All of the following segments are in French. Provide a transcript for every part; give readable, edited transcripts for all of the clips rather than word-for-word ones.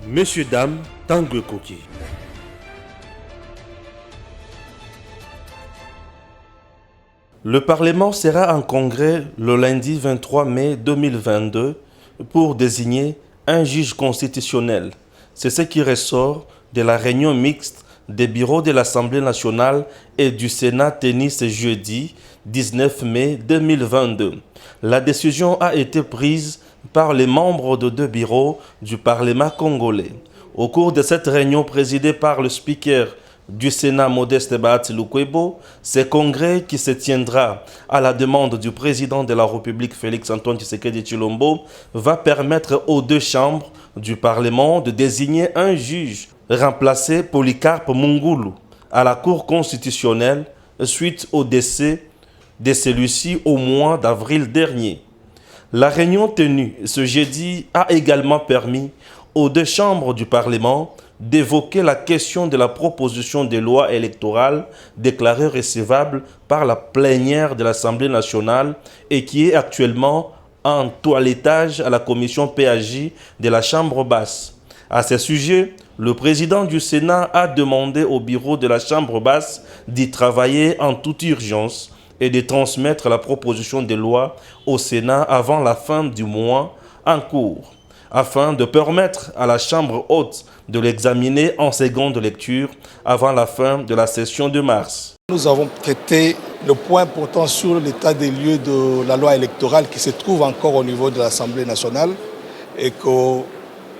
Messieurs, dames, Tanguy Koki. Le Parlement sera en congrès le lundi 23 mai 2022 pour désigner un juge constitutionnel. C'est ce qui ressort de la réunion mixte des bureaux de l'Assemblée nationale et du Sénat tenue ce jeudi 19 mai 2022. La décision a été prise par les membres de deux bureaux du Parlement congolais. Au cours de cette réunion présidée par le speaker du Sénat Modeste Bahati Lukwebo, ce congrès qui se tiendra à la demande du président de la République Félix-Antoine Tshisekedi Tshilombo va permettre aux deux chambres du Parlement de désigner un juge remplacer Polycarpe Mungulu à la Cour constitutionnelle suite au décès de celui-ci au mois d'avril dernier. La réunion tenue ce jeudi a également permis aux deux chambres du Parlement d'évoquer la question de la proposition de loi électorale déclarée recevable par la plénière de l'Assemblée nationale et qui est actuellement en toilettage à la commission PAJ de la Chambre basse. À ce sujet, le président du Sénat a demandé au bureau de la Chambre basse d'y travailler en toute urgence et de transmettre la proposition de loi au Sénat avant la fin du mois en cours, afin de permettre à la Chambre haute de l'examiner en seconde lecture avant la fin de la session de mars. Nous avons traité le point portant sur l'état des lieux de la loi électorale qui se trouve encore au niveau de l'Assemblée nationale et que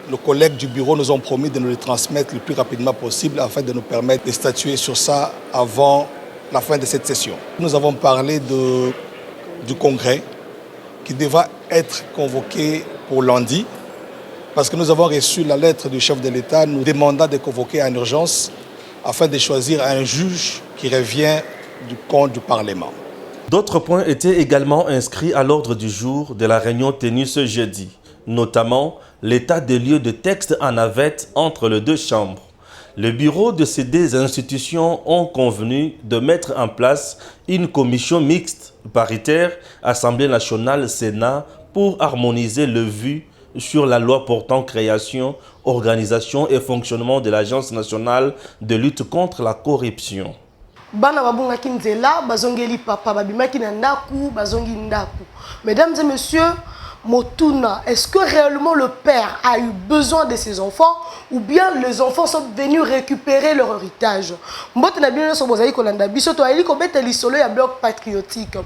nos collègues du bureau nous ont promis de nous le transmettre le plus rapidement possible afin de nous permettre de statuer sur ça avant la fin de cette session. Nous avons parlé du congrès qui devra être convoqué pour lundi parce que nous avons reçu la lettre du chef de l'État nous demandant de convoquer en urgence afin de choisir un juge qui revient du compte du Parlement. D'autres points étaient également inscrits à l'ordre du jour de la réunion tenue ce jeudi, notamment l'état des lieux de texte en navette entre les deux chambres. Le bureau de ces deux institutions ont convenu de mettre en place une commission mixte paritaire Assemblée nationale Sénat pour harmoniser le vu sur la loi portant création, organisation et fonctionnement de l'Agence nationale de lutte contre la corruption. Mesdames et messieurs, Motuna, est-ce que réellement le père a eu besoin de ses enfants ou bien les enfants sont venus récupérer leur héritage? Bloc patriotique.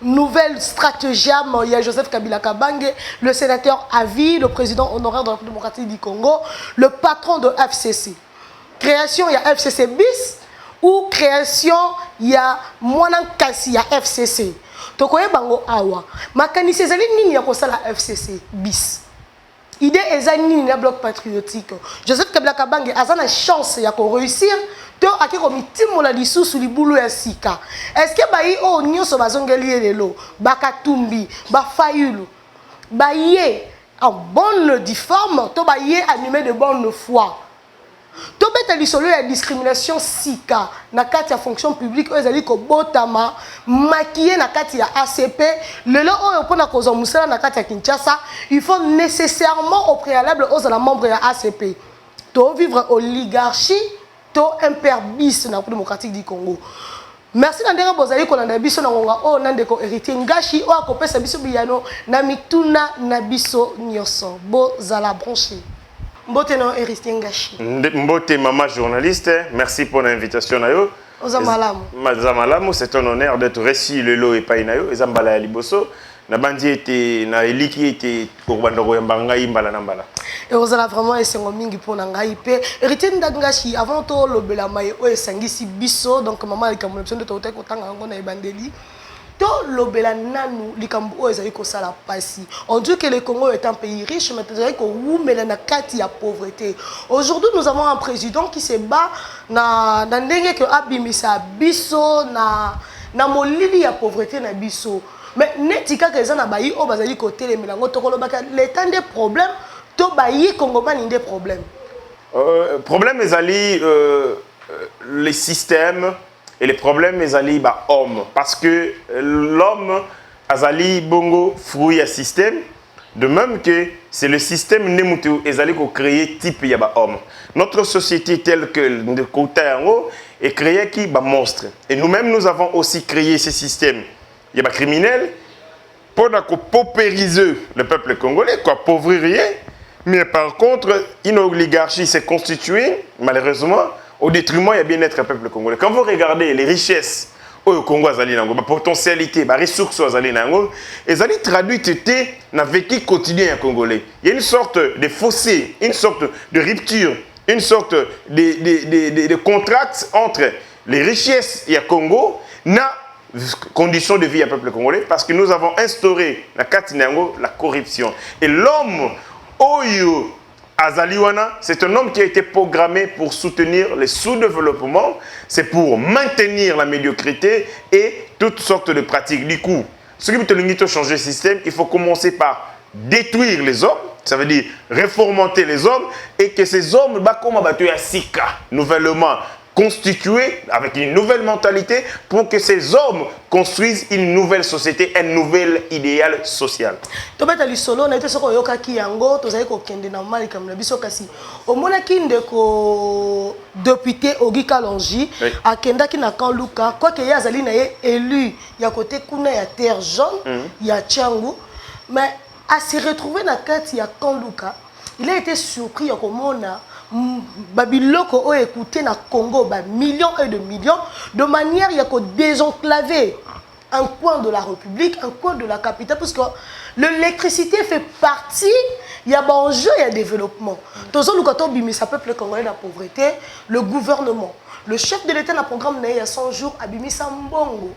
Nouvelle stratégie, il y a Joseph Kabila Kabange, le sénateur Avi, le président honoraire de la République démocratique du Congo, le patron de FCC. Création, il y a FCC bis ou création, il y a Mwanan Kassi, il y a FCC. Tokoye bango awa makanisi ezali nini ya kosala FCC bis idée ezali nini na bloc patriotique Joseph Kabila Kabange azana chance ya ko réussir to akiko mitimola lisusu libulu ya sika est-ce que bayi o nyonso bazongeli lelo bakatumbi bafayulu baye en bonne difforme to baye animé de bonne foi. To beta lisolo ya discrimination sika na kati ya fonction publique ezali ko botama maquiller na kati ya ACP lelo oyo pona kozo musala na kati ya Kinshasa il faut nécessairement au préalable aux la membre ya ACP to vivre oligarchie to imperbis na démocratique du Congo. Merci Nandera bozali ko na biso na ngonga o nandeko héritier ngashi o akopesa biso biyano na mituna na biso nyoso bozala branché. Mbote no héritier ngashi. Mbote mama journaliste, merci pour l'invitation nayo. Ozamalamu, c'est un honneur d'être reçu le lot et painayo ezambala ya liboso na bandi était na eliki était pour bandoko ya mbanga imbala na mbala. Et ozala vraiment esengo mingi pour ngai pe héritier ngashi avant to lobela mai o esangisi biso donc mama likambo besoin de tote ko tanga ngo na ebandeli. To lobela nanu likambo ezali ko sala pasi. On dit que le Congo est un pays riche mais ezali ko wumela na kati ya pauvreté. Aujourd'hui nous avons un président qui se bat na ndenge que abimisa biso na molili ya pauvreté na biso. Mais netika que ezana bayi o bazali ko telemela ngo to kolobaka l'état des problèmes to bayi kongomani des problèmes. Problème ezali les systèmes et les problèmes ezali ba homme parce que l'homme azali bongo fruit à système De même que c'est le système Nemutu ezali ko créer type ya ba homme. Notre société telle que de Koutayango est créée qui ba monstre. Et nous-mêmes nous avons aussi créé ce système ya ba criminel pour paupériser le peuple congolais, quoi, appauvrir. Mais par contre, une oligarchie s'est constituée, malheureusement, au détriment du bien-être du peuple congolais. Quand vous regardez les richesses au Congo, la potentialité, les ressources, elles ont traduit dans le vécu quotidien congolais. Il y a une sorte de fossé, une sorte de rupture, une sorte de contraste entre les richesses du Congo et conditions de vie du peuple congolais, parce que nous avons instauré la corruption. Et l'homme, Oyo Azaliwana, c'est un homme qui a été programmé pour soutenir le sous-développement, c'est pour maintenir la médiocrité et toutes sortes de pratiques. Du coup, ce qui veut changer le système, il faut commencer par détruire les hommes, ça veut dire réformater les hommes, et que ces hommes, comme nouvellement constitués avec une nouvelle mentalité pour que ces hommes construisent une nouvelle société, un nouvel idéal social. Tobeta lisolo na ite soko yoka ki yango tozali ko kende na mali kam na biso kasi omona ki ndeko député Ogi Kalonji akenda ki na Kanluka quoi que yazali na ye élu ya côté kuna ya terre jaune ya Tchangu mais à se retrouver na kati ya Kanluka il a été surpris ya komona Babiloko o écouté na Congo millions et de millions de manière il y a que désenclaver un coin de la République, un coin de la capitale parce que l'électricité fait partie il y a enjeu il y a développement. Tous nous quand on bimisa peuple congolais la pauvreté, le gouvernement, le chef de l'État na programme il y a 100 jours à bimisa mbongo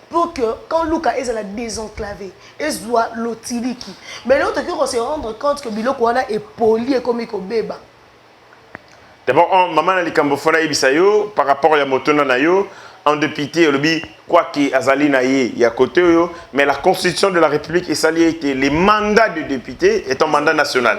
pour que quand Luka est la désenclavé, il soit l'otiliki. Mais l'autre qui on se rendre compte que biloko wana est poli et comme beba. D'abord, maman ali kambofona ibisayo par rapport à motona nayo en député le quoi qui azali naye ya côté yo mais la constitution de la République et ça a été les mandats de députés est un mandat national.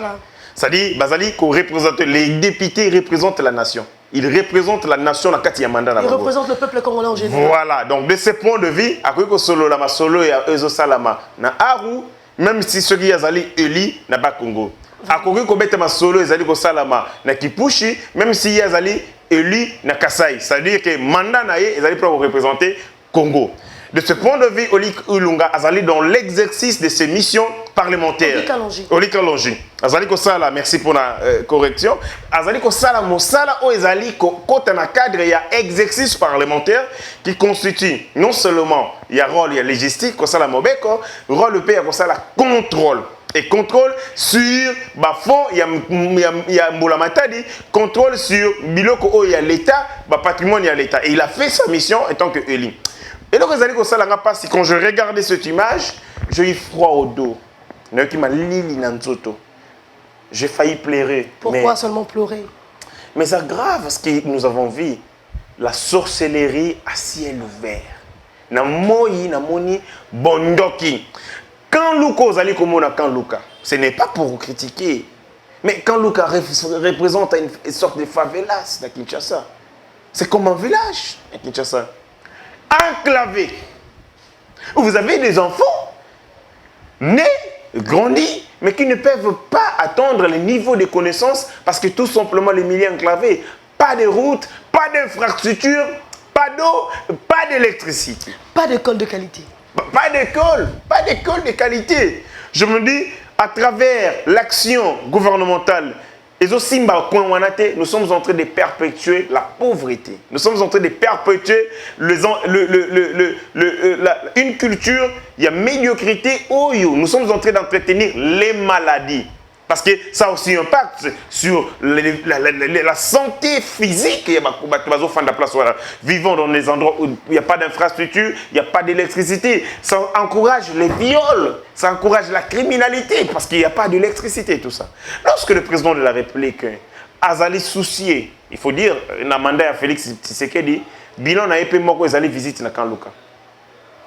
C'est-à-dire bazali ko représente les députés représentent la nation. Ils représentent la nation dans quatre mandats. Ils représentent le peuple congolais en général. Voilà, donc de ce point de vue, à quoi que solo la solo et ezo salama na aru même si ceux qui azali eli na ba Congo. A Congo ko beta masolo ezali ko salama na kipushi même si yazali élu na Kasai, c'est-à-dire que mandat na ye ezali pour représenter Congo. De ce point de vue, Oli Ulunga azali dans l'exercice de ses missions parlementaires. Oli Kalonji. Azali ko sala, merci pour la correction. Azali ko sala mosala o ezali ko kota na cadre il y a exercice parlementaire qui constitue non seulement il y a rôle il y a logistique ko sala mobeko, rôle le pays ko sala contrôle. Et contrôle sur fond, il y a Mbolamatadi, contrôle sur Biloko, il y a l'État, patrimoine, il y a l'État. Et il a fait sa mission en tant que élu. Et donc, quand je regardais cette image, j'ai eu froid au dos. J'ai failli pleurer. Pourquoi seulement pleurer? Mais c'est grave parce que nous avons vu la sorcellerie à ciel ouvert. Namoni bondoki. Quand Luka ce n'est pas pour critiquer, mais quand Luka représente une sorte de favelas à Kinshasa, c'est comme un village à Kinshasa, enclavé, où vous avez des enfants nés, grandis, mais qui ne peuvent pas atteindre le niveau de connaissances parce que tout simplement les milieux enclavés, pas de route, pas d'infrastructure, pas d'eau, pas d'électricité. Pas d'école de qualité. Pas d'école de qualité. Je me dis, à travers l'action gouvernementale, nous sommes en train de perpétuer la pauvreté. Nous sommes en train de perpétuer une culture, il y a médiocrité. Nous sommes en train d'entretenir les maladies. Parce que ça a aussi un impact sur la santé physique. Vivons dans des endroits où il n'y a pas d'infrastructure, il n'y a pas d'électricité. Ça encourage les viols, ça encourage la criminalité parce qu'il n'y a pas d'électricité, tout ça. Lorsque le président de la République Azali soucié, il faut dire, il a mandé à Félix Tshisekedi, bilan n'a pas moko Azali visite na Kanluka.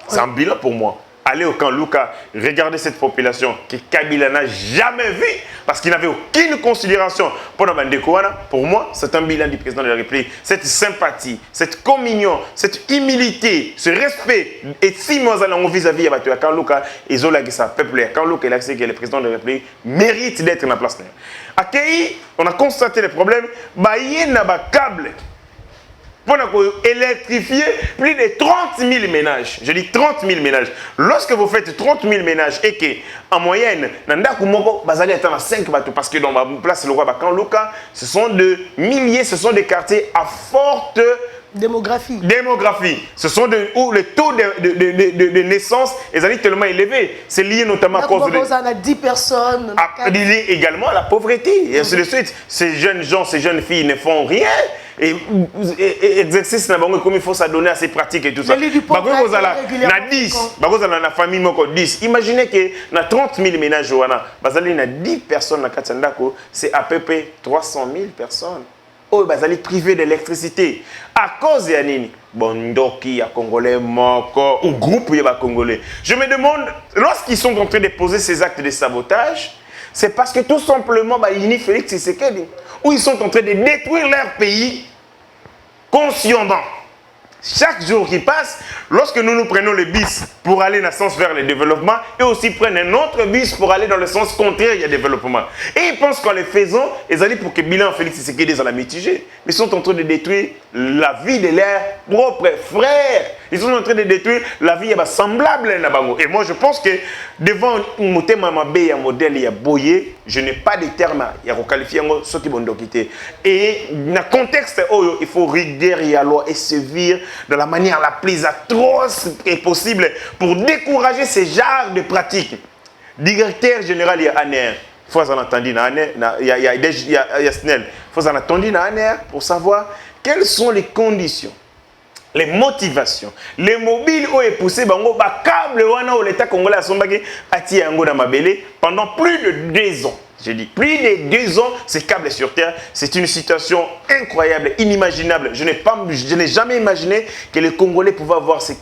C'est un bilan pour moi. Allez au camp Luka, regardez cette population que Kabila n'a jamais vue parce qu'il n'avait aucune considération pour Nabandekouana. Pour moi, c'est un bilan du président de la République. Cette sympathie, cette communion, cette humilité, ce respect. Et si nous allons vis-à-vis de camp Luka, ils ont lâché ça. Peuple, camp Luka, que le président de la République mérite d'être en place. À Kei, on a constaté les problèmes. Il y a un câble. Pour électrifier plus de 30 000 ménages. Je dis 30 000 ménages. Lorsque vous faites 30 000 ménages et qu'en moyenne, vous allez atteindre 5 bateaux parce que dans ma place, le roi Bakan Luka, ce sont de milliers, ce sont des quartiers à forte démographie. Ce sont où le taux de naissance est tellement élevé. C'est lié notamment à cause de... Vous en avez 10 personnes. Lié également à la pauvreté. Et ainsi de suite. Ces jeunes gens, ces jeunes filles ne font rien. Et exercice comme il faut s'adonner à ces pratiques et tout ça. Vous avez 10, vous avez la famille 10. Imaginez que dans 30 000 ménages, vous avez 10 personnes dans Katsandako, c'est à peu près 300 000 personnes. Oh, vous allez priver d'électricité. À cause de Yanini, Bondoki, il y a Congolais, Moko, ou groupe, il y a Congolais. Je me demande, lorsqu'ils sont en train de poser ces actes de sabotage, c'est parce que tout simplement, Yini Félix Tshisekedi, où ils sont en train de détruire leur pays consciemment. Chaque jour qui passe, lorsque nous prenons le bus pour aller dans le sens vers le développement, et aussi prennent un autre bus pour aller dans le sens contraire du développement. Et ils pensent qu'en le faisant, ils allaient pour que bilan Félix Tshisekedi soit mitigé. Mais ils sont en train de détruire la vie de leurs propres frères. Ils sont en train de détruire la vie semblable. Et moi, je pense que devant un modèle boyé, je n'ai pas de terme à requalifier ceux qui vont quitter. Et dans le contexte où il faut rigueur et loi et sévir de la manière la plus atroce possible pour décourager ces genres de pratiques. Directeur général, il y a ANER. Il faut en attendre, il y a SNEL. Il faut en attendre pour savoir quelles sont les conditions, les motivations, les mobiles où est poussé câble où l'État congolais a sombaki ati yango na mabele pendant plus de 2 ans. J'ai dit plus de 2 ans, ces câbles sur terre, c'est une situation incroyable, inimaginable. Je n'ai jamais imaginé que les Congolais pouvaient avoir ce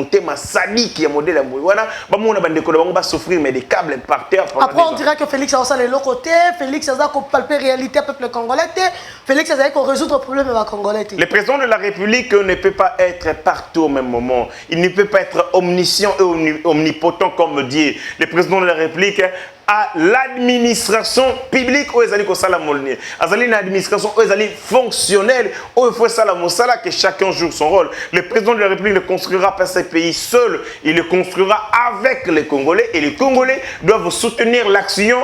thème sadique qui est modèle à Mouiwana. On va souffrir mais des câbles par terre. Après on dirait que Félix a les côté, Félix a palpé réalité peuple congolais, Félix a résoudre le problème des Congolais. Le président de la République ne peut pas être partout au même moment. Il ne peut pas être omniscient et omnipotent comme dit le président de la République. À l'administration publique où ils allaient au salamolné, à l'administration où ils allaient fonctionnelle où il faut salamosala que chacun joue son rôle. Le président de la République ne construira pas ce pays seul, il le construira avec les Congolais et les Congolais doivent soutenir l'action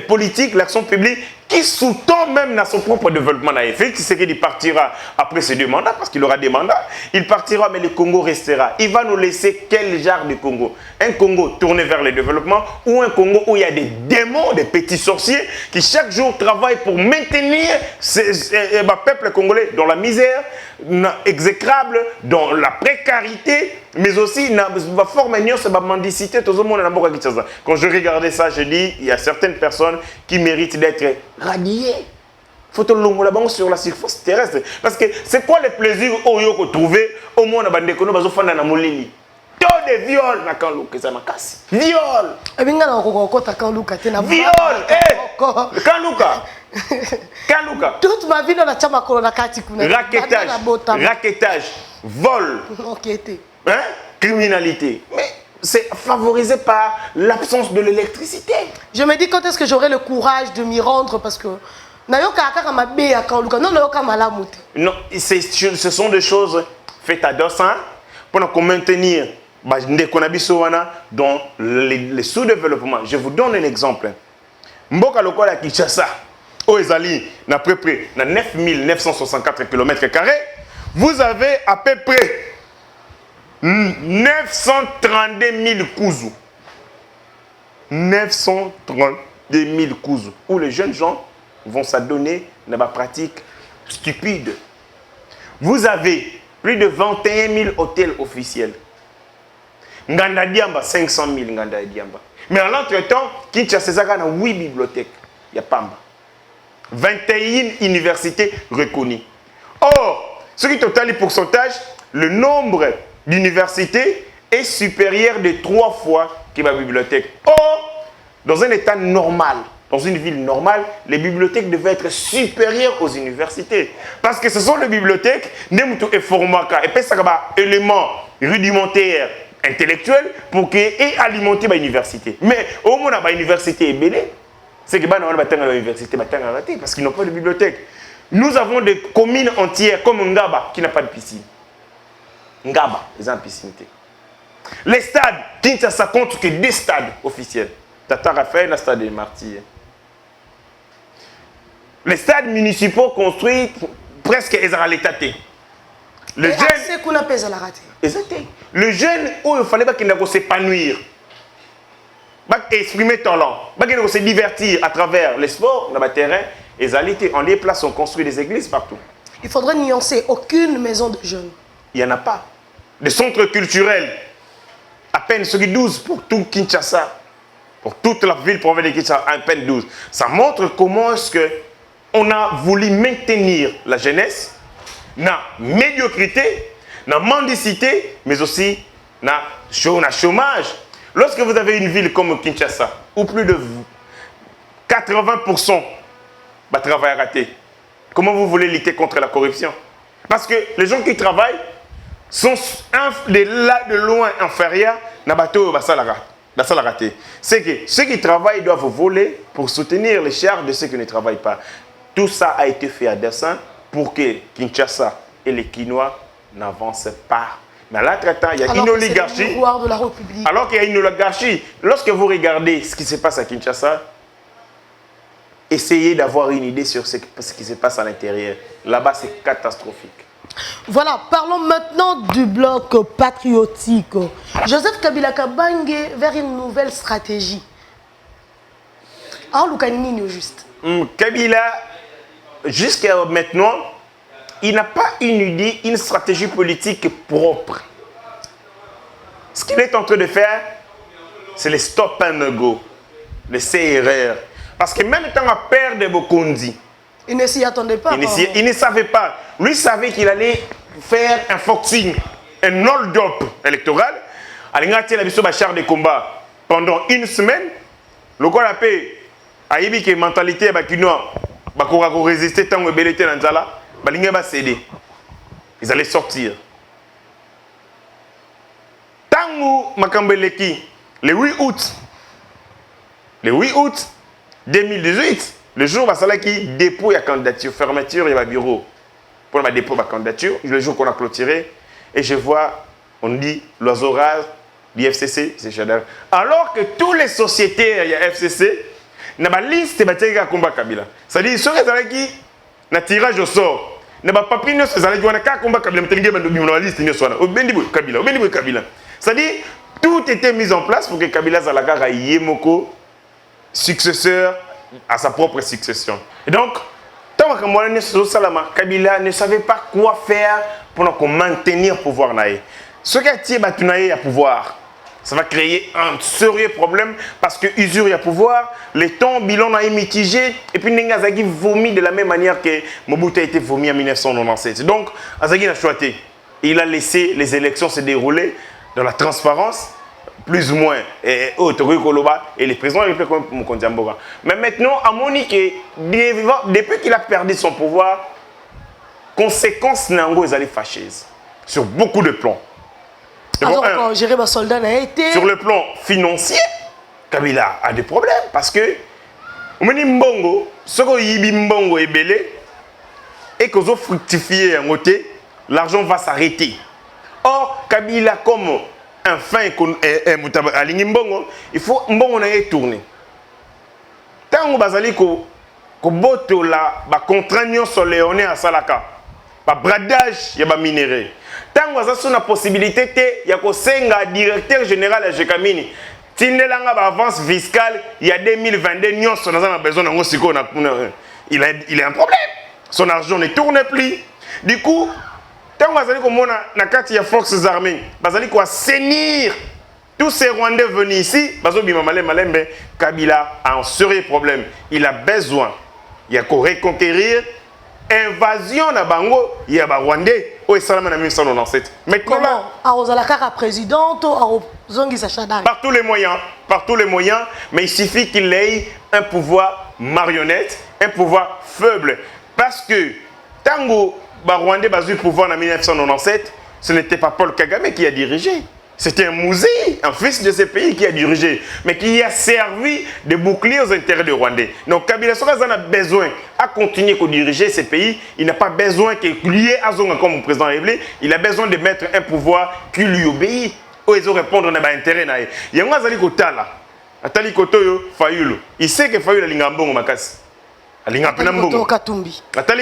politique, l'action publique qui sous-tend même dans son propre développement. Félix Tshisekedi partira après ces 2 mandats parce qu'il aura des mandats. Il partira mais le Congo restera. Il va nous laisser quel genre de Congo? Un Congo tourné vers le développement ou un Congo où il y a des démons, des petits sorciers qui chaque jour travaillent pour maintenir le peuple congolais dans la misère exécrable, dans la précarité, mais aussi dans la forme de mendicité. Quand je regardais ça, je dis il y a certaines personnes qui méritent d'être radiées. Il faut que sur la surface terrestre. Parce que c'est quoi le plaisir que trouver au moins dans le taux de viol na Kanluka ça makasi. Viol. Viol. Kanluka. Toute ma vie dans la chama corona kati kuna. Raquettage, vol. Hein? Criminalité. Mais c'est favorisé par l'absence de l'électricité. Je me dis quand est-ce que j'aurai le courage de m'y rendre parce que non, ce sont des choses faites à dessein pour maintenir dans les sous-développement. Je vous donne un exemple. Mboka lokola Kinshasa, au Ezali, à peu près 9 964 km², vous avez à peu près 932 000 kouzou. 932 000 kouzou. Où les jeunes gens vont s'adonner dans la pratique stupide. Vous avez plus de 21 000 hôtels officiels. Nganda Diamba, 500 000 Nganda Diamba. Mais en l'entretemps, Kinshasa a 8 bibliothèques. Il y a Pamba. 21 universités reconnues. Or, ce qui totalise le pourcentage, le nombre d'universités est supérieure de 3 fois que ma bibliothèque. Or, dans un état normal, dans une ville normale, les bibliothèques devaient être supérieures aux universités. Parce que ce sont les bibliothèques, et formaka, et puis ça va éléments rudimentaires, intellectuels, pour qu'ils alimenter l'université. Mais au moins, l'université est belle. C'est que l'université parce qu'ils n'ont pas de bibliothèque. Nous avons des communes entières comme Ngaba qui n'a pas de piscine. Ngaba, ils ont une piscine. Les stades, Kinshasa compte que 2 stades officiels. Tata Raphaël, le stade des Martyrs. Les stades municipaux construits presque à l'état. Le jeune. C'est qu'on appelle à la raté. Exactement. Le jeune où il fallait qu'il s'épanouir, exprimer talent, qu'il se divertir à travers les sports, dans le terrain, en les places, on construit des églises partout. Il faudrait nuancer aucune maison de jeunes. Il n'y en a pas. Des centres culturels, à peine 12 pour tout Kinshasa, pour toute la ville province de Kinshasa, à peine 12. Ça montre comment est-ce qu'on a voulu maintenir la jeunesse, la médiocrité, la mendicité, mais aussi le chômage. Lorsque vous avez une ville comme Kinshasa, où plus de 80% va travailler raté, comment vous voulez lutter contre la corruption? Parce que les gens qui travaillent sont de loin inférieurs à bateau raté. C'est que ceux qui travaillent doivent voler pour soutenir les charges de ceux qui ne travaillent pas. Tout ça a été fait à dessein pour que Kinshasa et les Kinois n'avancent pas. Mais là, il y a une oligarchie. De la République. Alors qu'il y a une oligarchie. Lorsque vous regardez ce qui se passe à Kinshasa, essayez d'avoir une idée sur ce qui se passe à l'intérieur. Là-bas, c'est catastrophique. Voilà, parlons maintenant du bloc patriotique. Joseph Kabila Kabange vers une nouvelle stratégie. Ah, Lukanini, juste. Kabila, jusqu'à maintenant, il n'a pas une idée, une stratégie politique propre. Ce qu'il est en train de faire, c'est le stop and go, le CRR. Parce que même tant à père de Bokondi, il ne s'y attendait pas. Il ne savait pas. Lui savait qu'il allait faire un forcing, un hold-up électoral. Il a tiré la char de combat pendant 1 semaine. Le quoi la paix, a eu une mentalité qui va résister tant que belleté dans Zala. Ils allaient sortir. Tango Makambeleki, le 8 août 2018, le jour où qui dépôt la candidature, fermeture et bureau pour le dépôt de la candidature, le jour qu'on a clôturé, et je vois, on dit l'oiseau rare, l'IFCC, c'est Chadar. Alors que toutes les sociétés, il y a FCC, il y a une liste de combat Kabila. C'est-à-dire, ceux qui ont un tirage au sort, il y a un papier qui a combat Kabila, c'est-à-dire, tout était mis en place pour que Kabila Zalaka ait Yemoko, successeur à sa propre succession. Et donc, tant que Kabila ne savait pas quoi faire pour maintenir le pouvoir. Ce qui a tiré à pouvoir, ça va créer un sérieux problème parce que usure à pouvoir, le temps bilan est mitigé et puis Ngazagi vomit de la même manière que Mobutu a été vomi en 1997. Donc, Azagi a choisi. Il a laissé les élections se dérouler dans la transparence, plus ou moins, et les présidents comme Mukondiamboga. Mais maintenant, à Monique, depuis qu'il a perdu son pouvoir, conséquences Nango est allé fâcheuse sur beaucoup de plans. Alors, gérer ma soldat n'a été. Sur le plan financier, Kabila a des problèmes parce que Mbongo, ce qu'on y Mbongo est belé, et qu'on a fructifié un côté, l'argent va s'arrêter. Or, Kabila, comme un fin aligné Mbongo, il faut Mbongo n'ait tourné. Tant que Bazali ko boto la ba contraignant sur Léoné à Salaka, ba bradage ya ba minéré. Tant que ça a la possibilité il y a un directeur général à Jekamini. Tindelanga ba avance fiscale il y a 2022 nyon son a besoin d'un siko na il a un problème. Son argent ne tourne plus. Du coup, tant que Bazali ko mona na kati ya forces armées, Bazali ko assainir tous ces Rwandais venus ici, Kabila a un sérieux problème. Il a besoin, il y a qu'à reconquérir, invasion na bango, il y a Rwandais. au Salam en 1997. Maintenant là, par tous les moyens, mais il suffit qu'il ait un pouvoir marionnette, un pouvoir faible. Parce que Tango Rwandais a eu le pouvoir en 1997, ce n'était pas Paul Kagame qui a dirigé. C'était un Mouzi, un fils de ce pays qui a dirigé, mais qui a servi de bouclier aux intérêts des Rwandais. Donc Kabila Soka a besoin à continuer à diriger ce pays. Il n'a pas besoin que lié à Zonga comme président révélé. Il a besoin de mettre un pouvoir qui lui obéit. Où ils ont répondre à l'intérêt. Il y a un Zali Kotala, Atali Kotoyo, Fayulu. Il sait que Fayulu a l'ingambon Makasi. Atali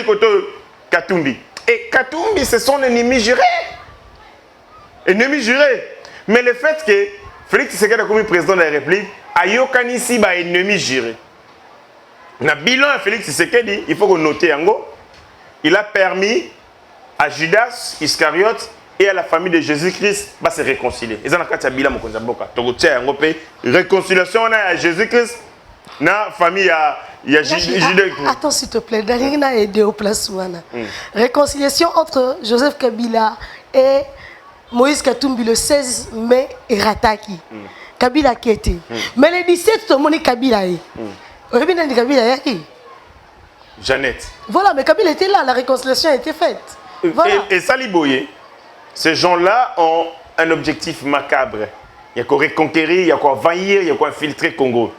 Kotoyo, Katumbi. Et Katumbi, c'est son ennemi juré. Ennemi juré. Mais le fait que Félix Tshisekedi a commis président de la République, a yokanisi ba ennemi juré. Na bilan à Félix Tshisekedi, il faut qu'on note yango, il a permis à Judas Iscariote et à la famille de Jésus-Christ de se réconcilier. Ils ont un bilan mokonza boka. Tokotia yango pe réconciliation à Jésus-Christ na famille à Judas. Attends s'il te plaît, Dalina aidé au place ouana. Réconciliation entre Joseph Kabila et Moïse Katumbi le 16 mai et Rataki. Kabila qui était. Mais le 17, tout le monde est Kabila. Kabila qui? Jeannette. Voilà, mais Kabila était là, la réconciliation a été faite. Voilà. Et Sali Boye, ces gens-là ont un objectif macabre. Il y a qu'à reconquérir, il y a qu'à envahir, il y a qu'à infiltrer Congo.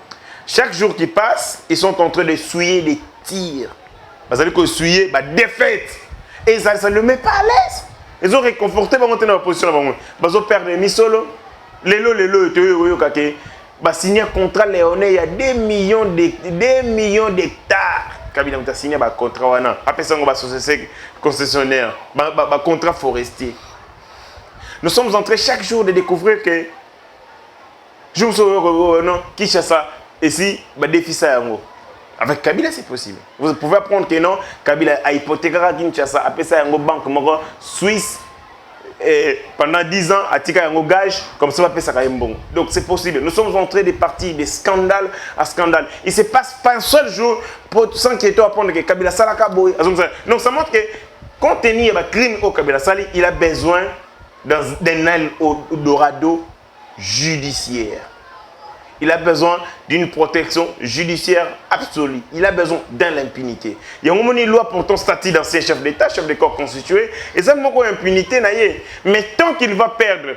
Chaque jour qui passe, ils sont en train de souiller des tirs. Vous allez que souiller, défaite. Et ça ne le met pas à l'aise. Ils ont réconforté pour monter dans la position. Ils ont perdu Misolo. Lelo, signé un contrat léonais, il y a 2 millions d'hectares. Kabila a signé un contrat. Après ça, on va société concessionnaire, un contrat forestier. Nous sommes en train chaque jour de découvrir que Kinshasa, ici, défi ça. Avec Kabila, c'est possible. Vous pouvez apprendre que non, Kabila a hypothéqué Kinshasa, après ça, il y a une banque suisse, et pendant 10 ans, a tiré un gage, comme ça, ça va bon. Donc c'est possible. Nous sommes en train de partir de scandale à scandale. Il ne se passe pas un seul jour sans qu'il y ait apprendre que Kabila Salaka Boy. Donc ça montre que, compte tenu du crime au Kabila Sali, il a besoin d'un Eldorado judiciaire. Il a besoin d'une protection judiciaire absolue. Il a besoin de l'impunité. Il y a une loi pour ton statut d'ancien chef d'État, chef de corps constitué, et ça n'a pas d'impunité. Mais tant qu'il va perdre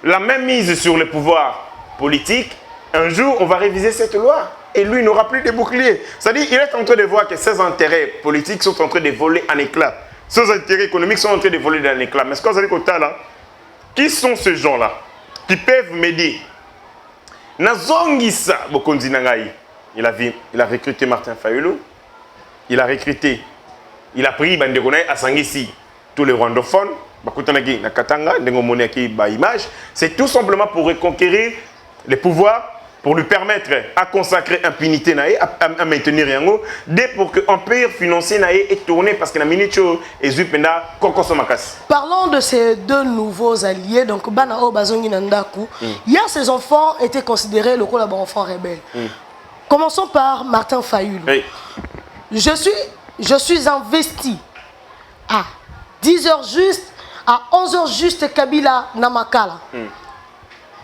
la même mise sur le pouvoir politique, un jour, on va réviser cette loi. Et lui, il n'aura plus de bouclier. C'est-à-dire qu'il est en train de voir que ses intérêts politiques sont en train de voler en éclats. Ses intérêts économiques sont en train de voler en éclats. Mais ce qu'on a dit là, qui sont ces gens-là qui peuvent m'aider? Nazongisa Bokonzi Nangai, il a recruté Martin Fayulu, il a pris Bandekonai à Sangisi, tous les rwandophones, Bakutanagi Nakatanga, Ndengomonaki Baimage, c'est tout simplement pour reconquérir les pouvoirs, pour lui permettre à consacrer impunité à maintenir Yango, dès pour que l'empire financier est tourné parce que la minute est Zupenda Kokosomakas. Parlons de ces deux nouveaux alliés, donc Banao Bazongi Nandaku. Hier, ces enfants étaient considérés le collaborateur enfants rebelles. Commençons par Martin Fayulu. Oui. Je suis investi à 10h juste, à 11h juste Kabila Namakala.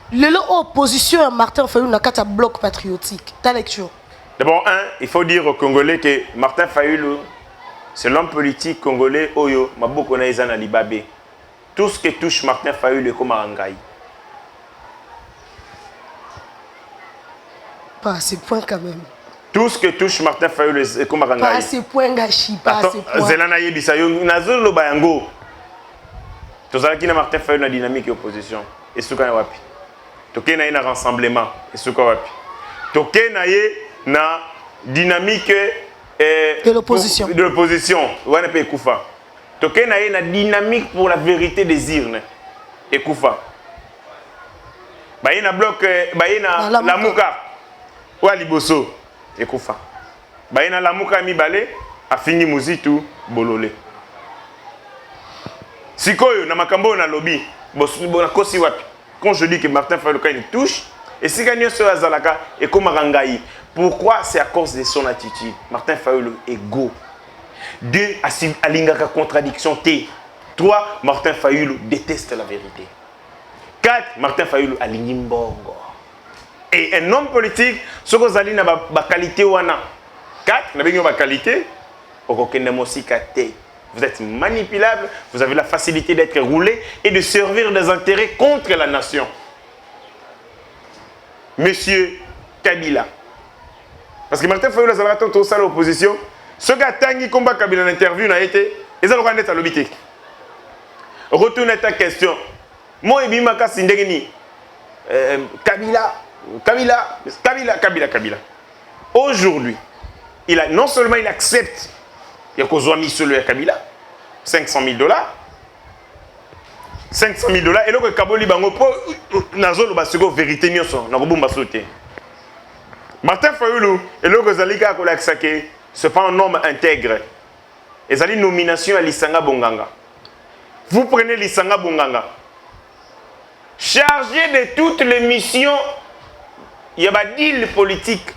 L'opposition à Martin Fayulu n'a qu'à bloc patriotique. Ta lecture. D'abord, il faut dire aux Congolais que Martin Fayulu, c'est l'homme politique congolais Oyo, Maboko Naïzana Libabé. Tout ce qui touche Martin Fayulu est comme Arangaï. Pas à ces points quand même. Tout ce qui touche Martin Fayulu est comme Arangaï. Pas à ces points, Gachi. Pas à ces points. Zelana Yebisayo, Nazolo Bayango. Tout ça qui n'a Martin Fayulu la dynamique et opposition. Et ce qu'on a wapi. Toké na un rassemblement et ce qu'on va toké na dynamique de l'opposition. De l'opposition. Wana pe Koufa. Toké na dynamique pour la vérité des urnes. Et Koufa. Baïna bloc baïna Lamuka. Ou Liboso. Et Koufa. Baïna Lamuka mi balé a fini Muzitu Bololé. Sikoyo na makambo na lobby. Bona kosi wapi. Quand je dis que Martin Fayulu il touche, et si gagne sur Azalaka et comme Rangaï, pourquoi? C'est à cause de son attitude. Martin Fayulu est go. Deux, à l'ingaka contradiction T. 3, Martin Fayulu déteste la vérité. 4, Martin Fayulu aligni mbongo. Et un homme politique, ce que vous allez na ba qualité wana. 4, na bengi ba qualité, okokende mosika te. Vous êtes manipulable, vous avez la facilité d'être roulé et de servir des intérêts contre la nation. Monsieur Kabila. Parce que Martin Fayulu a tout ça l'opposition. Ce gars tangi combat Kabila en interview n'a été, ils ont regardé à l'obité. Retourne à ta question. Moi et Bimaka Sindegeni. Kabila. Aujourd'hui, non seulement il accepte, il y a qu'on mis sur le Kabila, $500 000. $500 000 et là que Kaboli bango po nazolo basiko vérité nyonso na kobomba sauter. Martin Fayulu et là que zalika ko laksake c'est pas un homme intègre. Et zali nomination à Lisanga Bonganga. Vous prenez Lisanga Bonganga. Chargé de toutes les missions, il y a des deals politiques.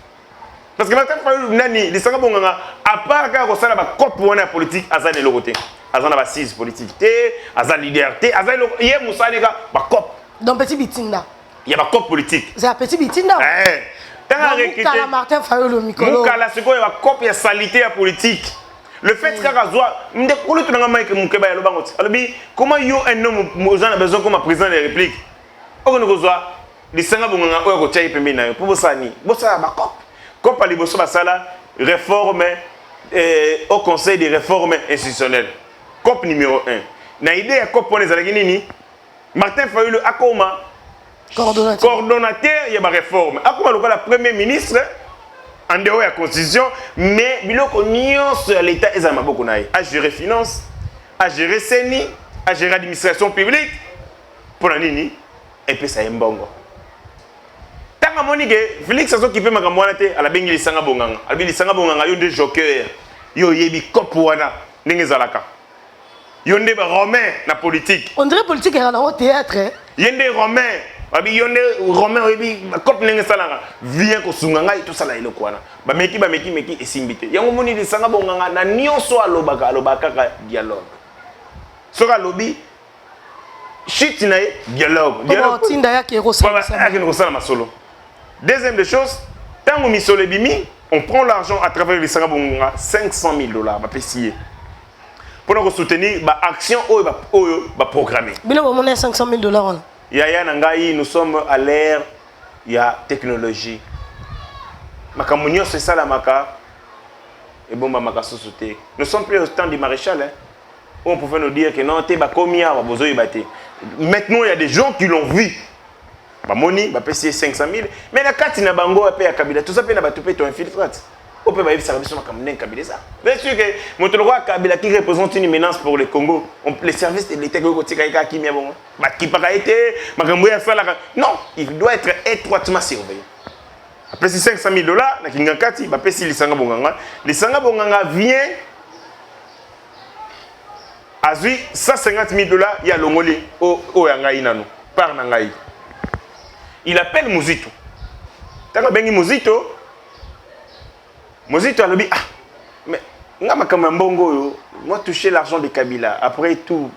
Parce que Martin Fayulu nani Lisanga Bonganga à part quand ça la cop pour la politique azan de l'autre côté. Azan la assise politique té, azan leader té, azan yé Moussa nega ba cop. Dans petit bitinda. Il y a ba cop politique. C'est un petit bitinda. Eh. Tant recruté Martin Fayulu mikolo. Mukala c'est quoi ba cop ya salité à politique. Le fait que Kazwa m'de kolo tu nga Mike Mukeba ya lobangoti. Alobi comment yo un homme Mozana besoin comme président de la République. Okono kozwa Lisanga Bonganga oyo ko tchayi pembe na yo. Pour bosani, bosa ba cop. Cop ali boso basala réforme au conseil des réformes institutionnelles. COP numéro 1. Na idée ya COP on ezalaki nini? Martin Fayulu akoma coordonnateur ya ba réforme. Akoma lokola premier ministre en dehors ya constitution mais biloko nyonso ya l'état eza maboko na ye. A gérer finance, a gérer seni, a gérer administration publique. Pour nini? Et puis ça mbongo. Tanga monike Félix azo kipe makambo wana te ala bengi Lisanga Bonganga. Albi Lisanga Bonganga yo de joker. Yo yebi COP wana ndenge zalaka. Yonde romain na politique. On dirait politique est dans le théâtre. Yonde romain. Abi yonde romain obi cop nenge salanga. Vient ko sunganga et tout ça là eloko wana. Ba meki et simbité. Yango moni Lisanga Bonganga na nyonso alobaka ka dialogue. Soka lobi shit na dialogue. Dialogue tinda ya kero ça. Masolo. Deuxième des choses, tant on misole bimi, on prend l'argent à travers Lisanga Bonganga $500 000 ba pesier. Pour nous soutenir l'action ou programmer. Bilo on a $500 000. Yaya Nangaï, nous sommes à l'ère il y a technologie. Makamunio c'est ça la maka et bon maka société. Nous sommes plus au temps du maréchal hein. Où on pouvait nous dire que non t'es comia va bozo yibate. Maintenant il y a des gens qui l'ont vu. Ba moni ba pesier 500 000 mais la carte na bango a payé Kabila tout ça pe na ba topé ton infiltrate. On peut pas servir sur Kabila. Bien sûr que Montolroy Kabila qui représente une menace pour le Congo. Les services de l'État non, il doit être étroitement surveillé. Après ces $500 000, na Kingakati, ba pesi Lisanga Bonganga. Lisanga Bonganga vient à 150 000 $, il y a l'ongoli au Yangaï nanu par Nangaï. Il appelle Muzito. Tant bengi Muzito Mozito a dit, ah, mais moi toucher l'argent de Kabila, après tout,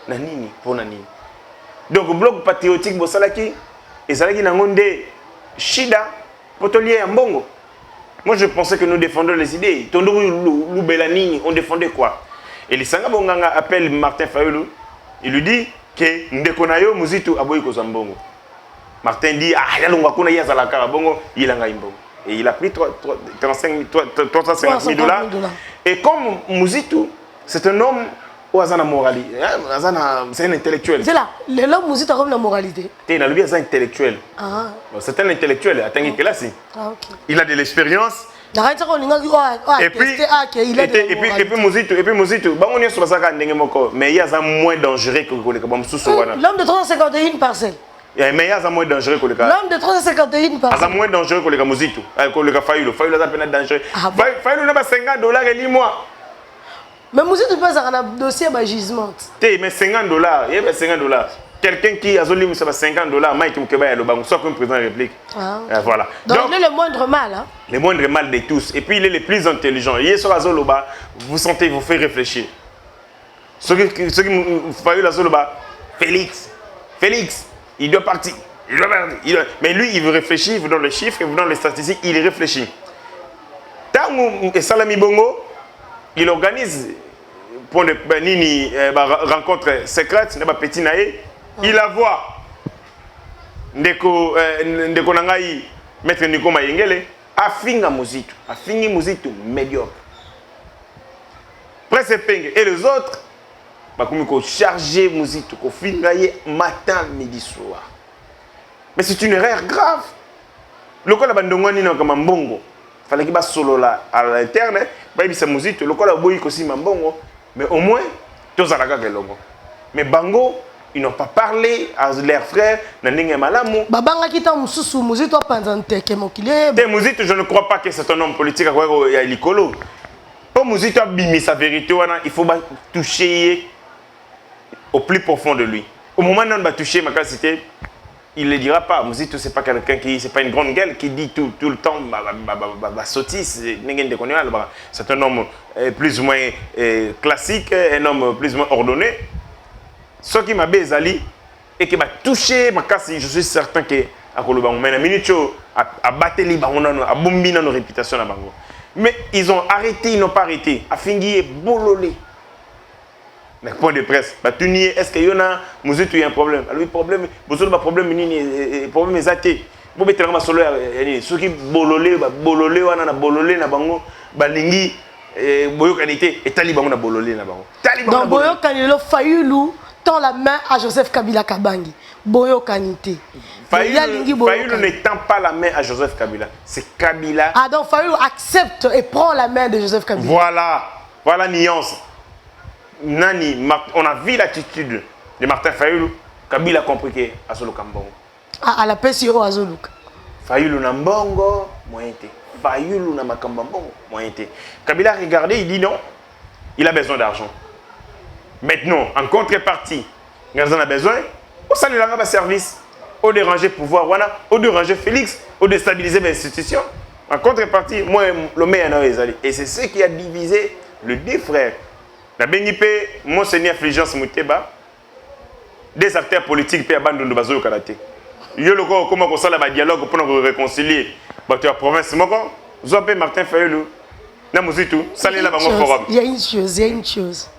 nanini, pour nanini. Donc, le bloc patriotique, Bossalaki, et Salaki Nangonde, Shida, Potolier, Mbongo. Moi, je pensais que nous défendons les idées. Tondou, Loubelanini, on défendait quoi? Et les Sanga Bonganga appelle Martin Fayulu, il lui dit que Ndekonayo, Mozito, Aboy Kozambongo. Martin dit, ah, Yalongakuna Yazalaka, Bongo, Yilanga Imbongo. Et il a pris $350 000. Et comme Muzito, c'est un homme où Azana moralité. C'est un intellectuel. C'est là, l'homme Muzito a comme la moralité. Il a un intellectuel. Ah. C'est un intellectuel. Il a de l'expérience. Et puis Muzito, mais il y a un moins dangereux que l'homme de 351 parcelles. Mais il y a moins dangereux que le cas. L'homme de 351 par exemple. moins dangereux que le cas Muzito. Que le cas Fayulu. Fayulu a peine dangereux. Fayulu n'a pas $50 et lis-moi. Mais Muzito pas un dossier à gisement. Mais $50, il y a $50. Quelqu'un qui a zolé $50, Mike Mukeba le banc, soit comme président de la République. Voilà. Donc il est le moindre mal. Hein? Le moindre mal de tous. Et puis il est le plus intelligent. Il est sur la zone, vous sentez, vous fait réfléchir. Ce qui Fayoulou a soloba, Félix, il doit partir. Mais lui, il veut réfléchir, il vous donne les chiffres, il vous donne les statistiques, il réfléchit. Tant que Salami Bongo, il organise pour des rencontres secrètes, il la voit. Ndeko Nangaï, Maître Nico Mayengele, a fini Mouzitou médiocre. Presque ping. Et les autres, comme chargé Mouzitou, fingaye matin, midi, soir. Mais c'est une erreur grave. Le col a bandongoni comme un bongo. Fallait qu'il basse solo là à l'interne. Baby sa musique. Le col a boyi aussi mbongo. Mais au moins, tous à la gagne longo. Mais bango, ils n'ont pas parlé à leurs frères. N'engue malamu. Babanga kita mususu musique toi pendant que mon kilé. Des musiques, je ne crois pas que c'est un homme politique à quoi il y a l'icolo. Pour musique toi bimi sa vérité, il faut toucher au plus profond de lui. Au moment où on va toucher ma capacité. Il ne le dira pas. Mouzito, c'est pas quelqu'un qui, c'est pas une grande gueule qui dit tout le temps sottise. C'est un homme plus ou moins classique, un homme plus ou moins ordonné. Ce qui m'a bezali et qui m'a touché, je suis certain que à Kolobango, mais a battu les bango, a bombé nos réputations à Bango. Mais ils ont arrêté, ils n'ont pas arrêté. A fini bololé. Le point de presse, est-ce qu'il y a un problème? Alors, le problème, vous avez un problème exacté. Vous avez un solo, ceux qui bololé, na bango, balingi, boyo kanité, et taliban na bololé na bango. Donc, boyo kanilo Fayoulou tend la main à Joseph Kabila Kabangi. Boyo kanité. Fayoulou ne tend pas la main à Joseph Kabila. C'est Kabila. Ah, donc Fayoulou accepte et prend la main de Joseph Kabila. Voilà nuance. Nani, on a vu l'attitude de Martin Fayoulou. Kabila a compris que Azolo Kambongo. À la PCO Azolo. Fayoulou na mbongo, moyen té. Fayoulou na makambongo, moyen té. Kabila a regardé, il dit non, il a besoin d'argent. Maintenant, en contrepartie, Gazan a besoin, on s'en est là service, au déranger pouvoir, au déranger Félix, au déstabiliser l'institution. En contrepartie, moi, le meilleur et c'est ce qui a divisé les deux frères. La BNP, Monseigneur Fulgence Mouteba, des acteurs politiques qui abandonnent le bateau au karaté. Il y a comment on a un dialogue pour nous réconcilier. La province, vous avez Martin Fayoulou, il y a une chose.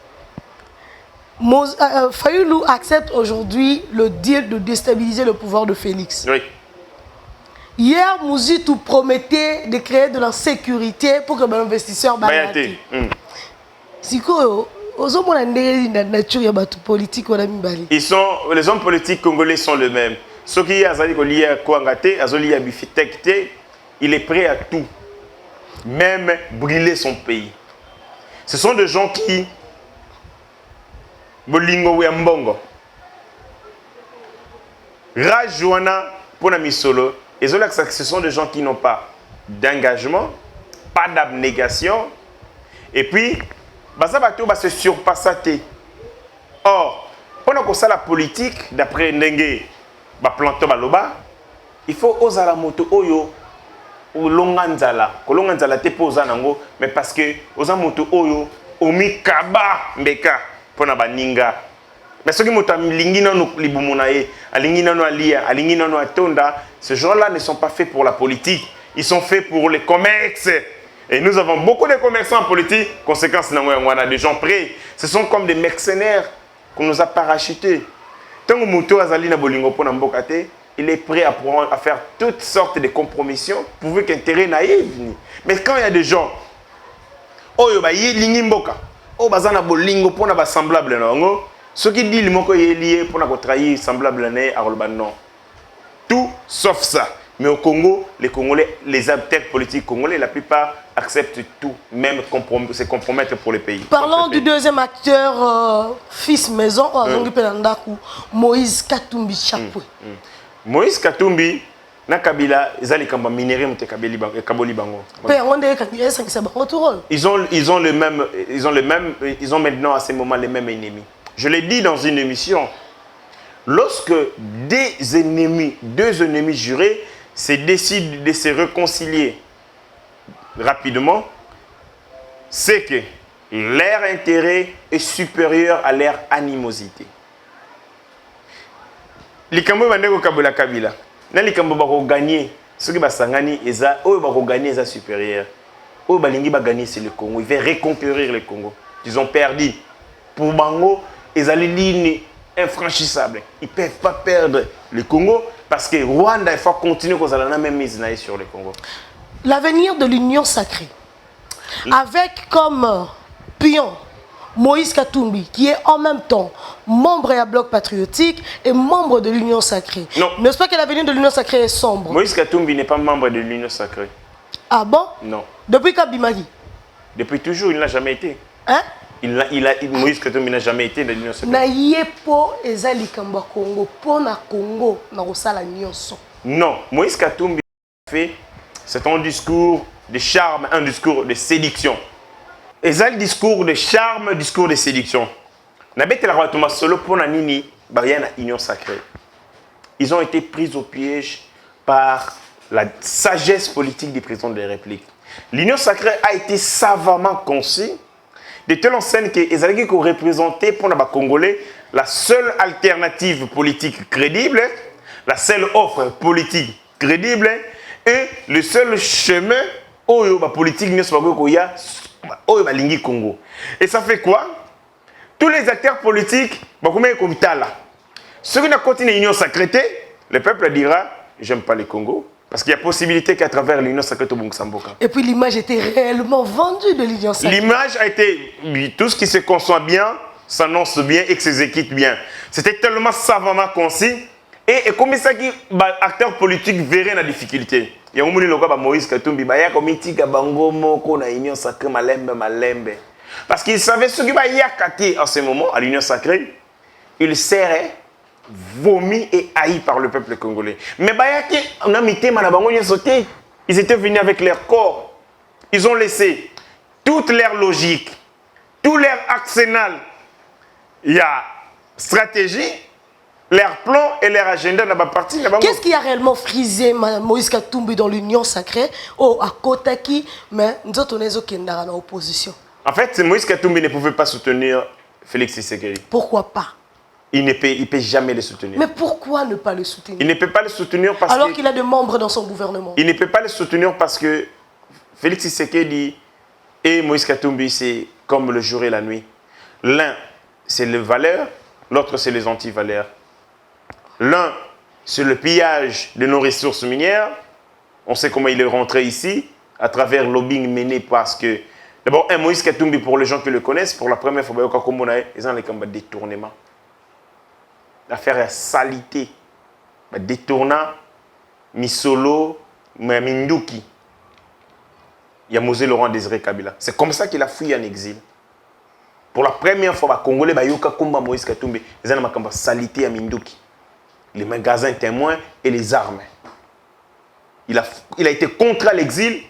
Fayoulou accepte aujourd'hui le deal de déstabiliser le pouvoir de Félix. Oui. Hier, Mouzitou promettait de créer de la sécurité pour que l'investisseur Bayate. Les hommes politiques congolais sont les mêmes. Ceux qui il est prêt à tout, même brûler son pays. Ce sont des gens qui bolingo mbongo Rajoana pour la misolo. Et ce sont des gens qui n'ont pas d'engagement, pas d'abnégation, et puis Basabato va se surpasser. Or, pendant qu'on sait la politique, d'après Ndenge, planto baloba, il faut oser la moto oyo ou longanzala. Kolonganzala te posa nango, mais parce que osa moto oyo omi kaba mbeka pona baninga. Mais ceux qui m'ont lingi nano libumunae, alingi nano alia, alingi nano atonda, ces gens-là ne sont pas faits pour la politique. Ils sont faits pour les commerces. Et nous avons beaucoup de commerçants en politique. Conséquence, on a des gens prêts. Ce sont comme des mercenaires qu'on nous a parachutés. Tant que Mouto Azali na bolingo pona mbokate, il est prêt à faire toutes sortes de compromissions pour qu'intérêt naïf. Mais quand il y a des gens, oh yo ba yelingi mboka, oh bazana bolingo pona ba semblable nango, ceux qui disent moko yelié pona ko trahir semblable né à non. Tout sauf ça. Mais au Congo, les Congolais, les acteurs politiques congolais, la plupart acceptent tout, même se compromettre pour le pays. Parlons du deuxième acteur, fils maison, Moïse Katumbi Chapwe. Moïse Katumbi, na Kabila, ils ont les kamba minérés, Kaboli Bango. Ils ont maintenant à ce moment les mêmes ennemis. Je l'ai dit dans une émission, lorsque deux ennemis jurés se décident de se réconcilier rapidement, c'est que leur intérêt est supérieur à leur animosité. Likambo bandeko kabula kabila. Na likambo bako gagner, ceux qui ba sangani eza, oyo bako gagner eza supérieur. Oyo balingi ba gagner c'est le Congo, ils veulent reconquérir le Congo. Ils ont perdu. Pour Bango, ils allaient ligne infranchissable. Ils ne peuvent pas perdre le Congo parce que Rwanda, il faut continuer qu'on a la même mise sur le Congo. L'avenir de l'Union sacrée, avec comme pion Moïse Katumbi, qui est en même temps membre du Bloc patriotique et membre de l'Union sacrée. Non. N'est-ce pas que l'avenir de l'Union sacrée est sombre? Moïse Katumbi n'est pas membre de l'Union sacrée. Ah bon? Non. Depuis Kabimagi? Depuis toujours, il n'a jamais été. Hein? Moïse Katumbi n'a jamais été dans l'Union sacrée. Na yepo ezali kamba Congo, po na Congo na kosala nyonso. Non, Moïse Katumbi fait c'est un discours de charme, un discours de séduction. Ezali discours de charme, discours de séduction. Na bete la ratoma solo pour na nini bariana Union sacrée. Ils ont été pris au piège par la sagesse politique du président de la République. L'Union sacrée a été savamment conçue de telle enseigne que les Algériens ont représenté pour les Congolais la seule alternative politique crédible, la seule offre politique crédible et le seul chemin où la politique au Congo. Et ça fait quoi? Tous les acteurs politiques, ceux qui ont continué l'Union sacrée, le peuple dira j'aime pas le Congo. Parce qu'il y a possibilité qu'à travers l'Union sacrée au Bongsamboka. Et puis l'image était réellement vendue de l'Union sacrée. L'image a été, tout ce qui se conçoit bien, s'annonce bien et s'exécute bien. C'était tellement savamment concis. Et comme ça, les acteurs politiques verraient la difficulté. Il y a un moment où Moïse Katumbi, il y a un comité qui a l'Union sacrée, malembe. Parce qu'il savait ce qu'il y a en ce moment à l'Union sacrée, il serait vomi et haï par le peuple congolais. Mais ils étaient venus avec leur corps. Ils ont laissé toute leur logique, tout leur arsenal. Il y a stratégie, leur plan et leur agenda dans la partie. Qu'est-ce qui a réellement frisé Moïse Katumbi dans l'Union sacrée? Oh, à Kotaki, mais nous sommes en opposition. En fait, Moïse Katumbi ne pouvait pas soutenir Félix Tshisekedi. Pourquoi pas? Il ne peut jamais le soutenir. Mais pourquoi ne pas le soutenir? Il ne peut pas le soutenir parce alors qu'il a des membres dans son gouvernement. Il ne peut pas le soutenir parce que Félix Tshisekedi et Moïse Katumbi, c'est comme le jour et la nuit. L'un, c'est les valeurs, l'autre, c'est les anti-valeurs. L'un, c'est le pillage de nos ressources minières. On sait comment il est rentré ici, à travers le lobbying mené parce que... D'abord, un Moïse Katumbi, pour les gens qui le connaissent, pour la première fois, ils ont les combats de détournement. L'affaire salité, détournant, Misolo, Minduki. Il y a Mosé Laurent Désiré Kabila. C'est comme ça qu'il a fui en exil. Pour la première fois, les Congolais, ils ont Moïse Katumbi. Ils ont la salité à Minduki. Les magasins témoins et les armes. Il a été contre l'exil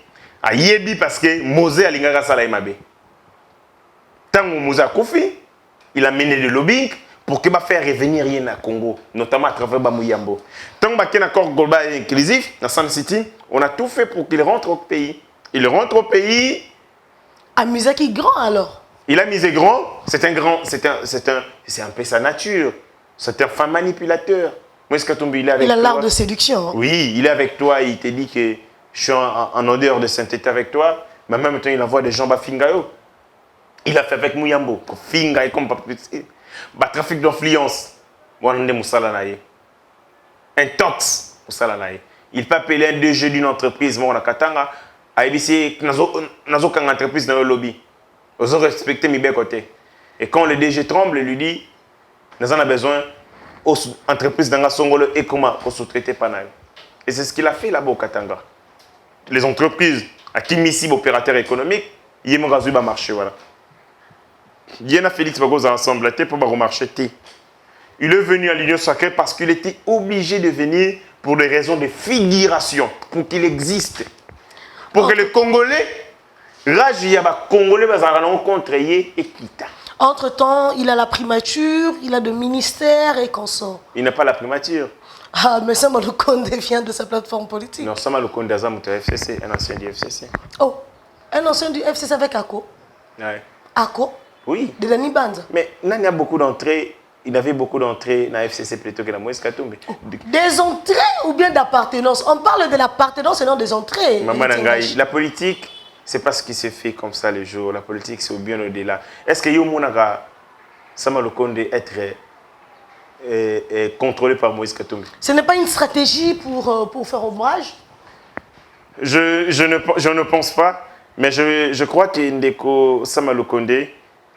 à Yebi parce que Mosé a l'ingara Salaïmabe. Tant que Mosé a Koufi, il a mené le lobbying pour que faire revenir rien à Congo, notamment à travers Bamouyambo. Tant qu'il y a un accord global et inclusif dans San City, on a tout fait pour qu'il rentre au pays. Il rentre au pays. À Musaki grand alors. Il a misé grand. C'est un peu sa nature. C'est un fan manipulateur. Moïse Katumbi, il a l'art de séduction. Hein. Oui, il est avec toi. Il te dit que je suis en odeur de sainteté avec toi. Mais en même temps, il envoie des gens à Fingayo. Il a fait avec Mouyambo. Fingayo comme pas petit. Trafic d'influence. Un tox. Il peut appeler un DG d'une entreprise. Moi, on a Katanga. ABC, nazo kang entreprise dans le lobby. Ils ont respecté mes côtés. Et quand le DG tremble, il lui dit, nous avons besoin aux entreprises dans la Songolo et comment sous-traiter Panaï. Et c'est ce qu'il a fait là-bas au Katanga. Les entreprises à qui missi opérateur économique, il y a un marché voilà. Il y a Félix Bagoza ensemble pour marché. Il est venu à l'Union sacrée parce qu'il était obligé de venir pour des raisons de figuration, pour qu'il existe. Pour que les Congolais, Congolais, contre et quitta. Entre-temps, il a la primature, il a de ministères et consorts. Il n'a pas la primature. Ah, mais Sama Lukonde vient de sa plateforme politique. Non, Sama Lukonde est un ancien du FCC. Oh, un ancien du FCC avec Ako? Ouais. Ako? Oui. De Dani Banza. Mais il y a beaucoup d'entrées. Il avait beaucoup d'entrées dans la FCC plutôt que dans Moïse Katumbi. Des entrées ou bien d'appartenance? On parle de l'appartenance et non des entrées. Maman Nangaï, la politique, c'est pas ce qui se fait comme ça les jours. La politique, c'est bien au-delà. Est-ce que Yomonaga, Sama Lukonde, être contrôlé par Moïse Katumbi? Ce n'est pas une stratégie pour faire ombrage? Je ne pense pas, mais je crois que Ndeko Sama Lukonde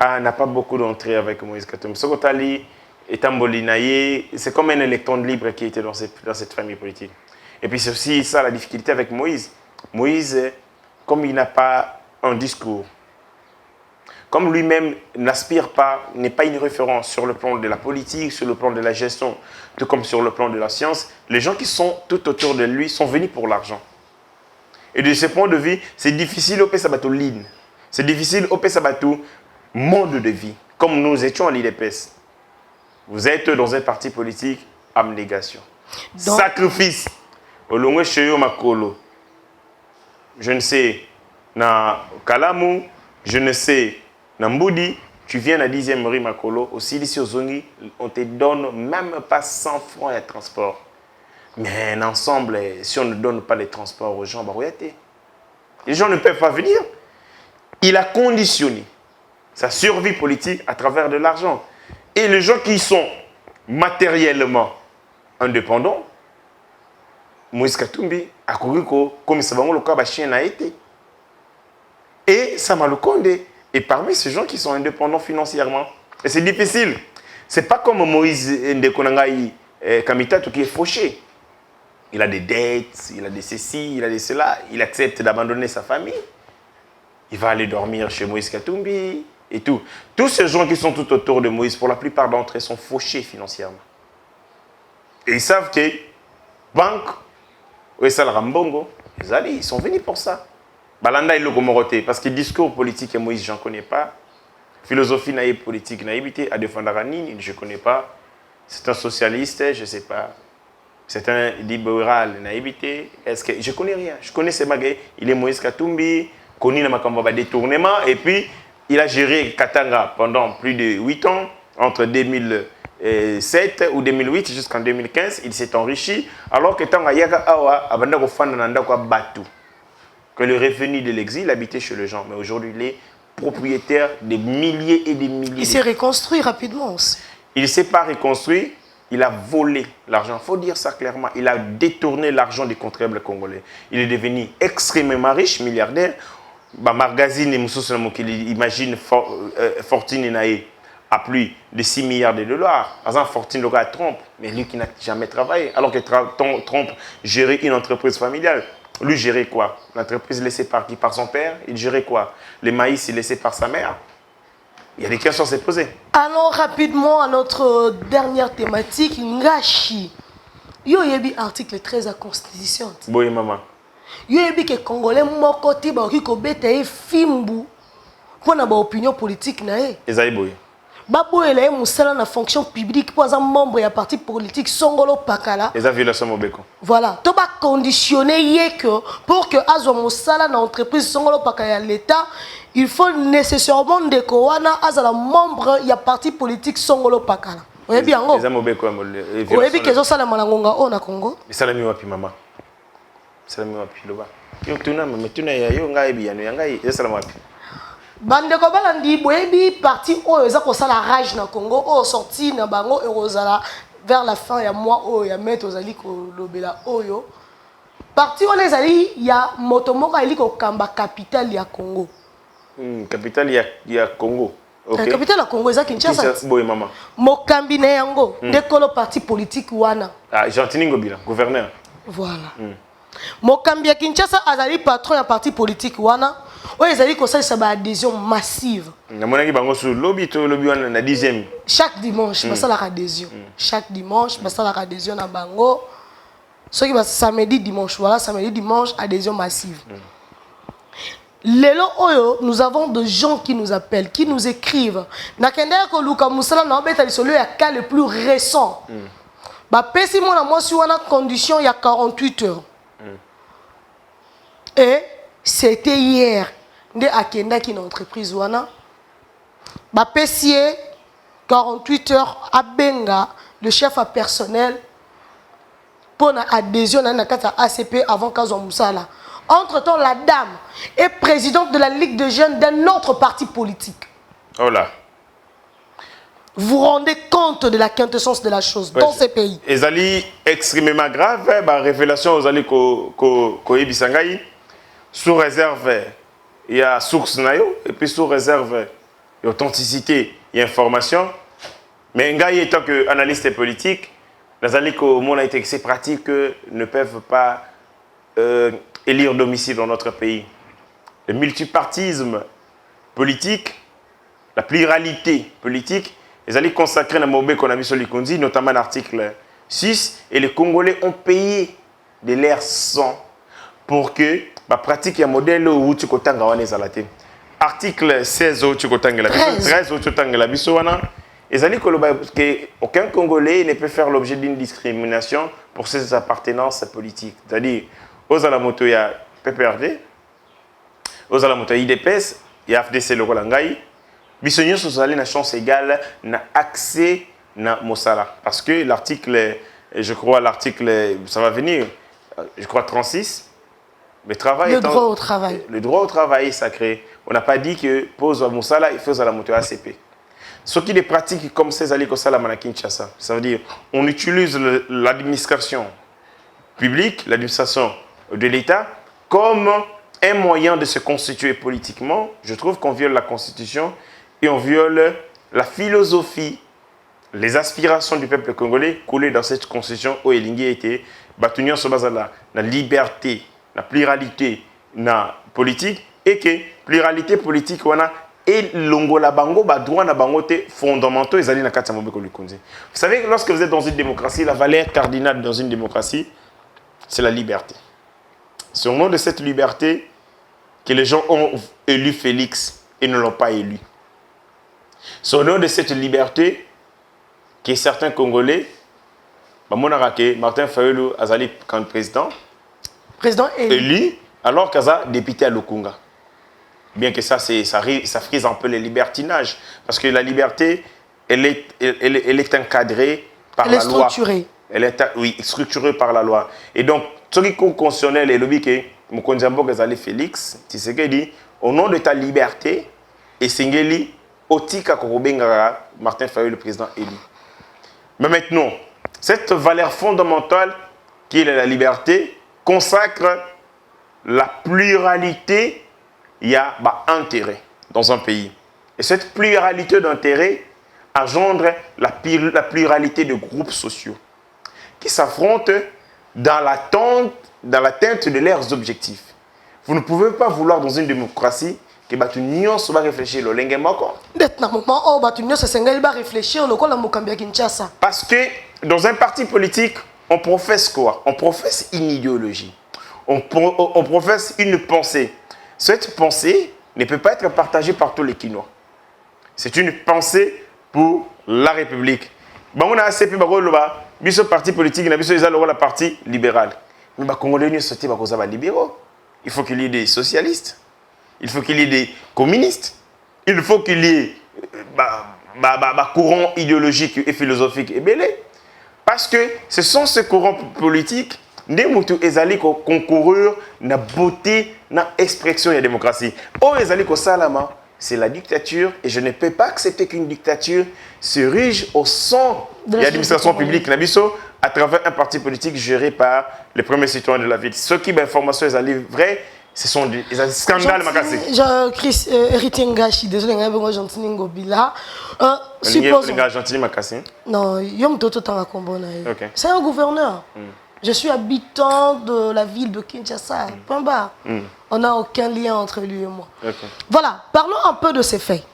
n'a pas beaucoup d'entrées avec Moïse Katumbi. Sokotali et Tambolinaye, c'est comme un électron libre qui était dans cette famille politique. Et puis c'est aussi ça la difficulté avec Moïse. Moïse, comme il n'a pas un discours, comme lui-même n'aspire pas, n'est pas une référence sur le plan de la politique, sur le plan de la gestion, tout comme sur le plan de la science, les gens qui sont tout autour de lui sont venus pour l'argent. Et de ce point de vue, c'est difficile au Pesabato ligne. C'est difficile au Pesabato monde de vie, comme nous étions à l'IDPS. Vous êtes dans un parti politique, abnégation. Donc, sacrifice. Olongwe Cheyo Makolo. Je ne sais, na Kalamu, je ne sais, na Mboudi, tu viens à 10e rue Makolo, aussi ici au Zongi, on te donne même pas 100 francs de transport. Mais ensemble, si on ne donne pas les transports aux gens, les gens ne peuvent pas venir. Il a conditionné sa survie politique à travers de l'argent. Et les gens qui sont matériellement indépendants, Moïse Katumbi a couru comme ça le cas chien a été. Et Sama Lukonde est parmi ces gens qui sont indépendants financièrement. Et c'est difficile. C'est pas comme Moïse Ndekonangaï Kamitatou qui est fauché. Il a des dettes, il a des ceci, il a des cela. Il accepte d'abandonner sa famille. Il va aller dormir chez Moïse Katumbi. Et tout. Tous ces gens qui sont tout autour de Moïse, pour la plupart d'entre eux, sont fauchés financièrement. Et ils savent que banque, ils sont venus pour ça. Balanda il le parce que discours politique et Moïse, je n'en connais pas. Philosophie naïve politique, naïveté, à défendre Ranine, je ne connais pas. C'est un socialiste, je ne sais pas. C'est un libéral, naïveté. Est-ce que je ne connais rien. Je connais ces magains. Il est Moïse Katumbi, connu dans ma détournement, et puis il a géré Katanga pendant plus de 8 ans, entre 2007 ou 2008 jusqu'en 2015. Il s'est enrichi, alors que Tanga Yaga Awa, que le revenu de l'exil habitait chez les gens. Mais aujourd'hui, il est propriétaire de milliers et des milliers. Il s'est reconstruit rapidement aussi. Il ne s'est pas reconstruit, il a volé l'argent. Il faut dire ça clairement. Il a détourné l'argent des contribuables congolais. Il est devenu extrêmement riche, milliardaire. Margazine et Moussous imagine Fortune à plus de 6 milliards de dollars. Par exemple, Fortune le gars Trump, mais lui qui n'a jamais travaillé. Alors que Trump gérait une entreprise familiale. Lui gérait quoi? L'entreprise laissée par qui? Par son père. Il gérait quoi? Les maïs laissés par sa mère. Il y a des questions à se poser. Allons rapidement à notre dernière thématique, Ngashi. Yo yebi article 13 de la Constitution. Oui, maman. Yo yebi que Congolais moko ti ba ki ko beta e fimbu pour na ba opinion politique na e. Ezali boy. Ba boyela e musala na fonction publique pour un membre ya parti politique Songolo Pakala. Eza violation mobeko. Voilà, to ba conditionner ye que pour que azo musala na entreprise Songolo Pakala l'état, il faut nécessairement de kowana azala membre ya parti politique Songolo Pakala. Oye bien ngo. Eza mobeko violation. Oye bi kezo sala malangonga o na Congo. Salami wapi mama. Salami wapi loba. Yo tuna mais tuna ya yo ngai bi ya ngai salami wapi. Bande ko balandi boyebi parti oyo eza ko sala rage na Congo o sorti na bango erozala vers la fin ya mois oyo ya mettre ozali ko lobela oyo. Parti on ezali ya motomoko ali ko kamba capitale ya Congo. Capitale ya Congo. Okay. La capitale ya Congo eza Kinshasa. Boy mama. Mokambi na yango ndekolo parti politique wana. Ah Gentiningo bila gouverneur. Voilà. Mokambi ya Kinshasa azali patron ya parti politique wana. Oui, ils allaient ça une adhésion massive. Chaque dimanche, ça la adhésion. Chaque dimanche, ça la adhésion à Bango. Ce qui va samedi dimanche, voilà, samedi dimanche, adhésion massive. Lelo oyo, nous avons des gens qui nous appellent, qui nous écrivent. Nakenda ko Luka Moussala na obeta lisolo ya cas le plus récent. Ba pesi mona moi sur une condition il y a 48 heures. Et c'était hier. Nde akenda ki na entreprise wana Pessier, 48 heures à Benga, le chef à personnel, pour l'adhésion à ACP avant Kazwa Moussala. Entre-temps, la dame est présidente de la Ligue de jeunes d'un autre parti politique. Oh là. Vous rendez compte de la quintessence de la chose dans ces pays. Et Zali extrêmement grave, révélation aux Ali Koyebisangaï, sous réserve, il y a source nayo, et puis sous réserve, il y a authenticité, il y a information. Mais Ngaï étant que analyste politique, les Ali Koyebisangaï a été que ces pratiques ne peuvent pas élire domicile dans notre pays. Le multipartisme politique, la pluralité politique, ils allaient consacrer dans Mobé qu'on a mis sur l'Ikondi, notamment l'article 6, et les Congolais ont payé de l'air sang pour que la pratique un modèle où tu kotanga wane zalate. Article 16 où tu kotanga la 13 où tu kotanga la bisowana. Ils allaient que aucun Congolais ne peut faire l'objet d'une discrimination pour ses appartenances politiques. C'est-à-dire, aux alamoto il y a PPRD, aux alamoto il y a IDPS, il y a FDC le Rolangaï. Bisognos sont allés na chance égale na accès na Mossala parce que l'article, je crois l'article, ça va venir, je crois 36. Le droit au travail. Le droit au travail est sacré. On n'a pas dit que pose à Mossala il faut à la moto ACP. Ce qui est des pratiques comme ces allées comme ça la Manakinchasa, ça veut dire on utilise l'administration publique, l'administration de l'État comme un moyen de se constituer politiquement. Je trouve qu'on viole la Constitution. Et on viole la philosophie, les aspirations du peuple congolais coulées dans cette constitution où il a été battu sur la liberté, la pluralité politique et que pluralité politique et l'ongola bango droit na bango fondamentaux ils allaient na kati mobeko lukonzi. Vous savez que lorsque vous êtes dans une démocratie, la valeur cardinale dans une démocratie, c'est la liberté. C'est au nom de cette liberté que les gens ont élu Félix et ne l'ont pas élu. C'est au nom de cette liberté que certains Congolais, Martin Fayulu Azali quand président élu, alors qu'Aza député à Lukunga. Bien que ça frise un peu le libertinage, parce que la liberté, elle est encadrée par la loi. Elle est structurée par la loi. Et donc, ce qui est constitutionnel est le but que Mkonjambo Azali Félix, tu sais qu'il dit, au nom de ta liberté, et Singeli, Otika Korobenga, Martin Fayulu, le président élu. Mais maintenant, cette valeur fondamentale qui est la liberté consacre la pluralité, il y a intérêt dans un pays. Et cette pluralité d'intérêts engendre la pluralité de groupes sociaux qui s'affrontent dans l'atteinte de leurs objectifs. Vous ne pouvez pas vouloir dans une démocratie que l'union va réfléchir le lingue moko. Parce que dans un parti politique, on professe quoi? On professe une idéologie. On professe une pensée. Cette pensée ne peut pas être partagée par tous les Kinois. C'est une pensée pour la République. On a ACP, le parti politique, la partie libérale. Mais les Congolais sont libéraux. Il faut qu'il y ait des socialistes. Il faut qu'il y ait des communistes. Il faut qu'il y ait courant idéologique et philosophique et belé. Parce que ce sont ces courants politiques qui concourir na beauté, na expression de la démocratie. C'est la dictature et je ne peux pas accepter qu'une dictature se rige au sang de l'administration publique à travers un parti politique géré par les premiers citoyens de la ville. Ce qui d'informations sont vraies, ce sont des scandales. Chris Héritier Ngashi, désolé, je suis gentil Ngobila. Non, c'est un gouverneur. Je suis habitant de la ville de Kinshasa. On n'a aucun lien entre lui et moi. Voilà, parlons un peu de ces faits.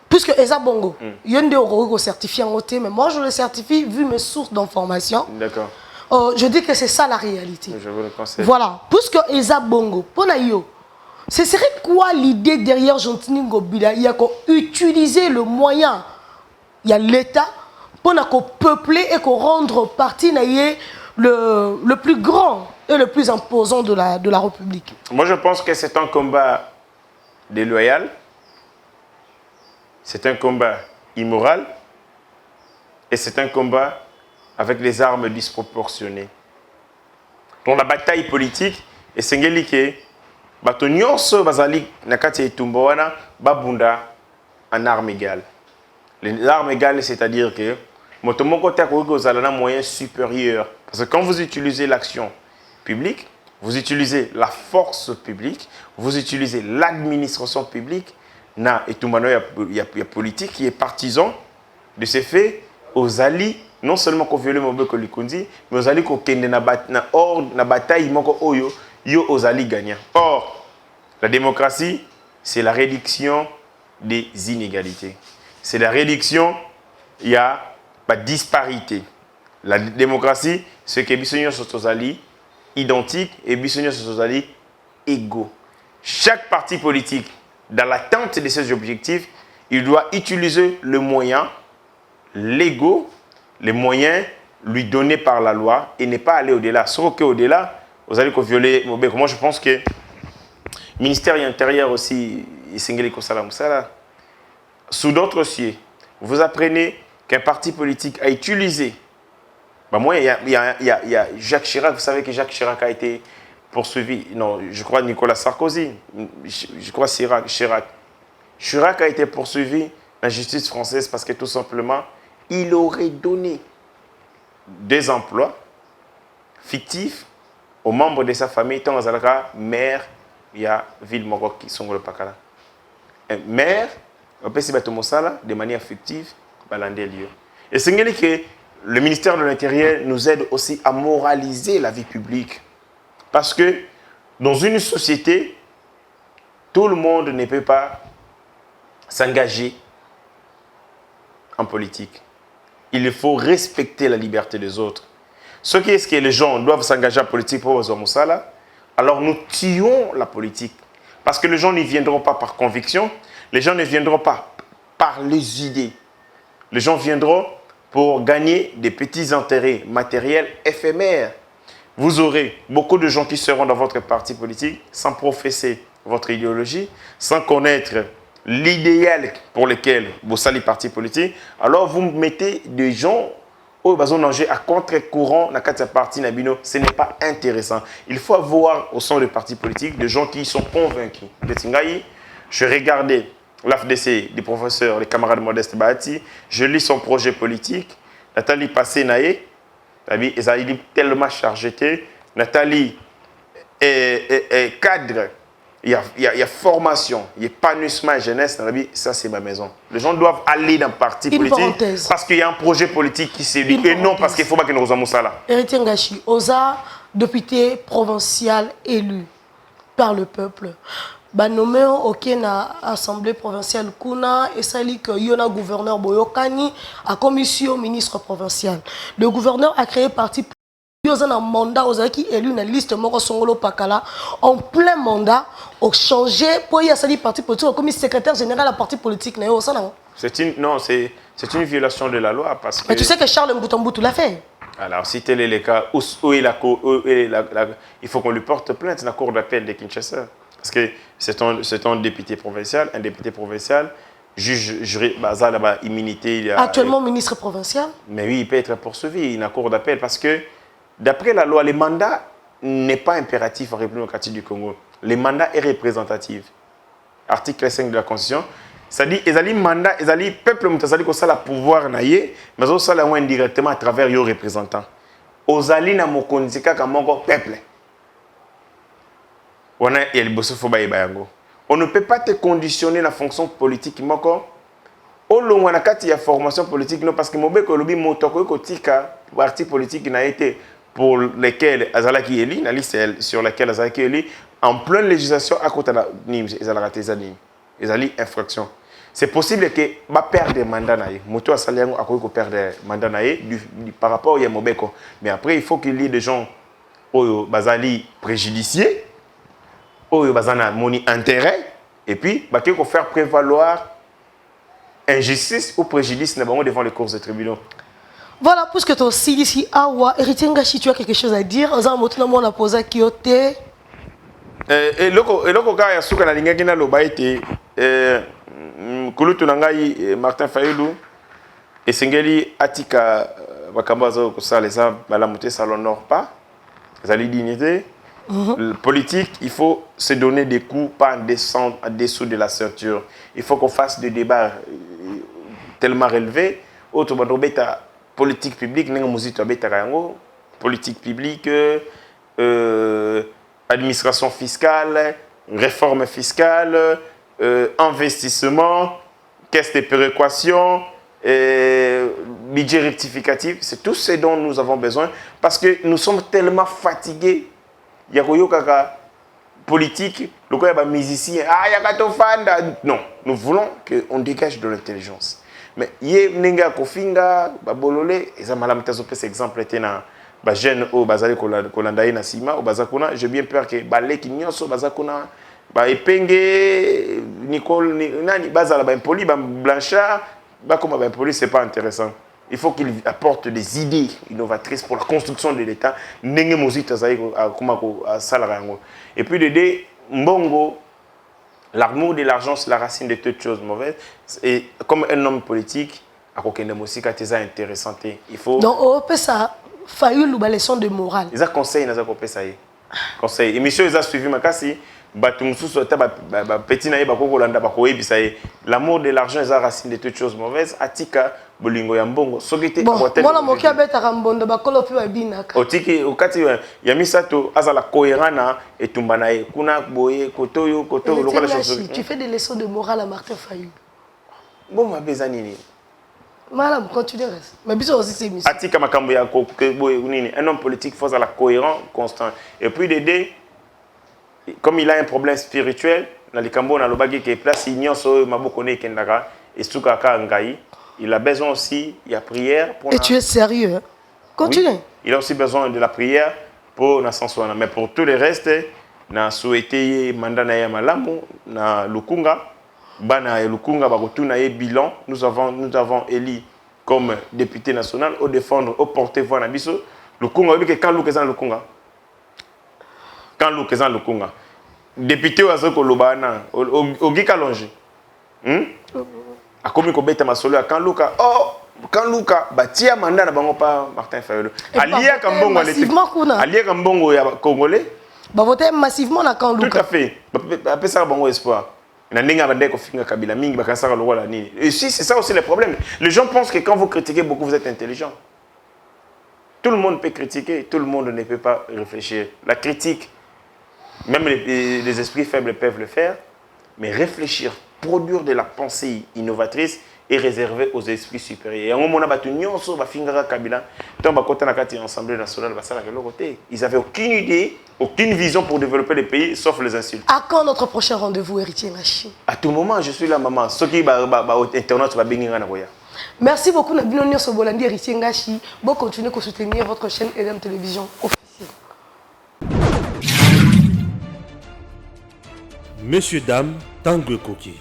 Puisque Eza Bongo, il y a un certifié en OT, mais moi je le certifie vu mes sources d'information. D'accord. Je dis que c'est ça la réalité. Je vous le conseille. Voilà, puisque Eza Bongo, ce serait quoi l'idée derrière Gentini Ngobila? Il y a qu'à utiliser le moyen, il y a l'État, pour peupler et rendre parti le plus grand et le plus imposant de la République. Moi je pense que c'est un combat déloyal. c'est un combat immoral et c'est un combat avec des armes disproportionnées. Dans la bataille politique, et c'est que bato nyonso bazali nakati etumba wana babunda en armes égales. Les armes égales, c'est-à-dire que motomoko takoki ozala na moyen supérieur. Parce que quand vous utilisez l'action publique, vous utilisez la force publique, vous utilisez l'administration publique, na etumbano ya politique qui est partisan de ces faits aux alliés, non seulement qu'on viole Mobeko Likundi, mais aux alliés qu'on kende na bataille moko oyo yo aux alliés gagnants. Or, la démocratie, c'est la réduction des inégalités. C'est la réduction, il y a la disparité. La démocratie, c'est que bisogno sont alliés identiques et bisogno sont alliés égaux. Chaque parti politique, dans l'attente de ses objectifs, il doit utiliser le moyen légaux, les moyens lui donnés par la loi et ne pas aller au-delà. Sauf qu'au-delà, vous allez violer Mobeko. Moi, je pense que le ministère intérieur aussi, sous d'autres cieux, vous apprenez qu'un parti politique a utilisé. Bah moi, il y a Jacques Chirac. Vous savez que Jacques Chirac a été poursuivi. Non, je crois Nicolas Sarkozy. Je crois Chirac. Chirac a été poursuivi dans la justice française parce que tout simplement, il aurait donné des emplois fictifs aux membres de sa famille, tant Azalaka, maire, il y a ville Moko qui sont le Pakala. Un maire, on peut se mettre de manière fictive, et c'est que le ministère de l'Intérieur nous aide aussi à moraliser la vie publique. Parce que dans une société, tout le monde ne peut pas s'engager en politique. Il faut respecter la liberté des autres. Ce qui est que les gens doivent s'engager en politique pour Moussala, alors nous tuons la politique. Parce que les gens ne viendront pas par conviction, les gens ne viendront pas par les idées. Les gens viendront pour gagner des petits intérêts matériels éphémères. Vous aurez beaucoup de gens qui seront dans votre parti politique sans professer votre idéologie, sans connaître l'idéal pour lequel vous salez le parti politique. Alors vous mettez des gens au danger à contre-courant dans le parti Nabino. Ce n'est pas intéressant. Il faut avoir au sein du parti politique des gens qui sont convaincus. Je regardais l'AFDC du professeur, les camarades Modeste Bahati, je lis son projet politique. Nathalie Passé-Naé, ils sont tellement chargés. Nathalie est cadre, il y a formation, il y a épanouissement jeunesse. Ça, c'est ma maison. Les gens doivent aller dans le parti politique parce qu'il y a un projet politique qui séduit et non parce qu'il faut pas que nous ayons ça là. Héritier Ngachi, Oza, député provincial élu par le peuple. Nommé au na assemblée provinciale kuna et sali que yona gouverneur Boyokani à commission ministre provincial. Le gouverneur a créé parti un mandat aux qui élu une liste moko songolo pakala en plein mandat au changer pour y a sali parti politique comme secrétaire général à parti politique na ça non. C'est une violation de la loi parce que mais tu sais que Charles Mboutambout l'a fait. Alors si tel est le cas il faut qu'on lui porte plainte dans la cour d'appel de Kinshasa. Parce que c'est un député provincial, juge immunité. Il actuellement ministre provincial. Mais oui, il peut être poursuivi dans la cour d'appel parce que d'après la loi, le mandat n'est pas impératif en République démocratique du Congo. Le mandat est représentatif. Article 5 de la Constitution. Ça dit, les mandats, les peuple, ça dit que ça a le pouvoir, mais ça a indirectement à travers les représentants. Aux alliés, mon peuple. On ne peut pas te conditionner la fonction politique. Il y a formation politique parce que le parti politique n'a été pour lesquels Azalaki éli, la liste sur laquelle Azalaki éli, en pleine législation à côté de la infraction. C'est possible que va perdre des mandats moto asaliango a perdre des mandats par rapport à Mobeko. Mais après il faut qu'il y ait des gens au bazali préjudiciés. Il y a mon intérêt et puis il faut faire prévaloir injustice ou préjudice devant les cours de tribunaux. Voilà, puisque tu aussi ici, Héritier Ngachi, tu as quelque chose à dire. On a posé à Kyoto. Et le cas, il y a ce qu'on a dit, kulutu nangai Martin Fayulu esengeli atika bakambazo ko ça les a balamuté ça l'honore pas ça les dignité. Politique, il faut se donner des coups, pas en descendre en dessous de la ceinture. Il faut qu'on fasse des débats tellement relevés. Autre politique publique, politique publique, administration fiscale, réforme fiscale, investissement, caisse de péréquation, budget rectificatif. C'est tout ce dont nous avons besoin parce que nous sommes tellement fatigués. Il y a politique, le y a musicien, non, nous voulons qu'on dégage de l'intelligence. Mais yé nenga kofinga babolole eza malamu tazo pesa exemple tena ba jeune o bazali kolanda na sima o bazakuna j'ai bien peur que baleki nyonso bazakuna ba epenge Nicole nani bazala ba impoli ba Blanchard ba comme ba impoli c'est pas intéressant. Il faut qu'il apporte des idées innovatrices pour la construction de l'État. Nenge mozita zaï ko salara yango. Et puis de mbongo. L'amour de l'argent, c'est la racine de toutes choses mauvaises. Et comme un homme politique, à aucun de musique c'est intéressant. Il faut. Donc, on peut ça. Fayulu ba leçon de morale. Ils a conseil, ils a coupé ça. Conseil. Et monsieur, ils a suivi ma casse. Petit naïe ba kokolanda ba koyebi ça. L'amour de l'argent, c'est la racine de toutes choses mauvaises. Atika bolingo ya mbongo. Sokete abotel. Moi la mokia beta rambondo ba kolopi ba binaka. Otiki okati ya misato azala cohérent et tumbanae kuna boye kotoyo lokola chose. Tu fais des leçons de morale à Martin Fayulu. Bon ma bezanini. Madame, continue. Mais bien aussi c'est mission. Atika makambo ya boye nini. Un homme politique faut la cohérent, constant. Et puis d'aider. Comme il a un problème spirituel, dans les Cambo, dans le bagage qui est place, il y a un mabokone kendaka et soukaka ngai. Il a besoin aussi, il y a prière pour. Et tu es sérieux? Continue. Oui, il a aussi besoin de la prière pour Nasanswana. Mais pour tout le reste, na souhaité mandat na malamu na Lukunga, bana Lukunga bakotuna ye bilan. Nous avons élu comme député national au défendre au porte-voix na biso. Lukunga oui que quand Lukezan Lukunga. Quand Lukezan Lukunga. Député Wazoko Lobana, Ogi Kalonji. A commis qu'on bête ma solo à quand Luka. Oh, quand Luka, batia mandat na bango pas Martin Fayulu. Alia Kambongo Alia Kambongo ya Congolais. Ba voter massivement na quand Luka. Tout à fait. Après ça bango espoir. Na ndinga bande ko finga Kabila mingi bakasaka lo wala nini. Et si c'est ça aussi le problème. Les gens pensent que quand vous critiquez beaucoup vous êtes intelligent. Tout le monde peut critiquer, tout le monde ne peut pas réfléchir. La critique, même les esprits faibles peuvent le faire, mais réfléchir, produire de la pensée innovatrice est réservé aux esprits supérieurs. Et à un moment, ils n'avaient aucune idée, aucune vision pour développer le pays, sauf les insultes. À quand notre prochain rendez-vous, héritier Ngashi? À tout moment, je suis là, maman. Ce qui Internet, merci beaucoup, Nabino Sobolandi, héritier Ngashi. Bon, continuez à soutenir votre chaîne EDM Télévision officielle. Messieurs, dames, Tanguy Koki.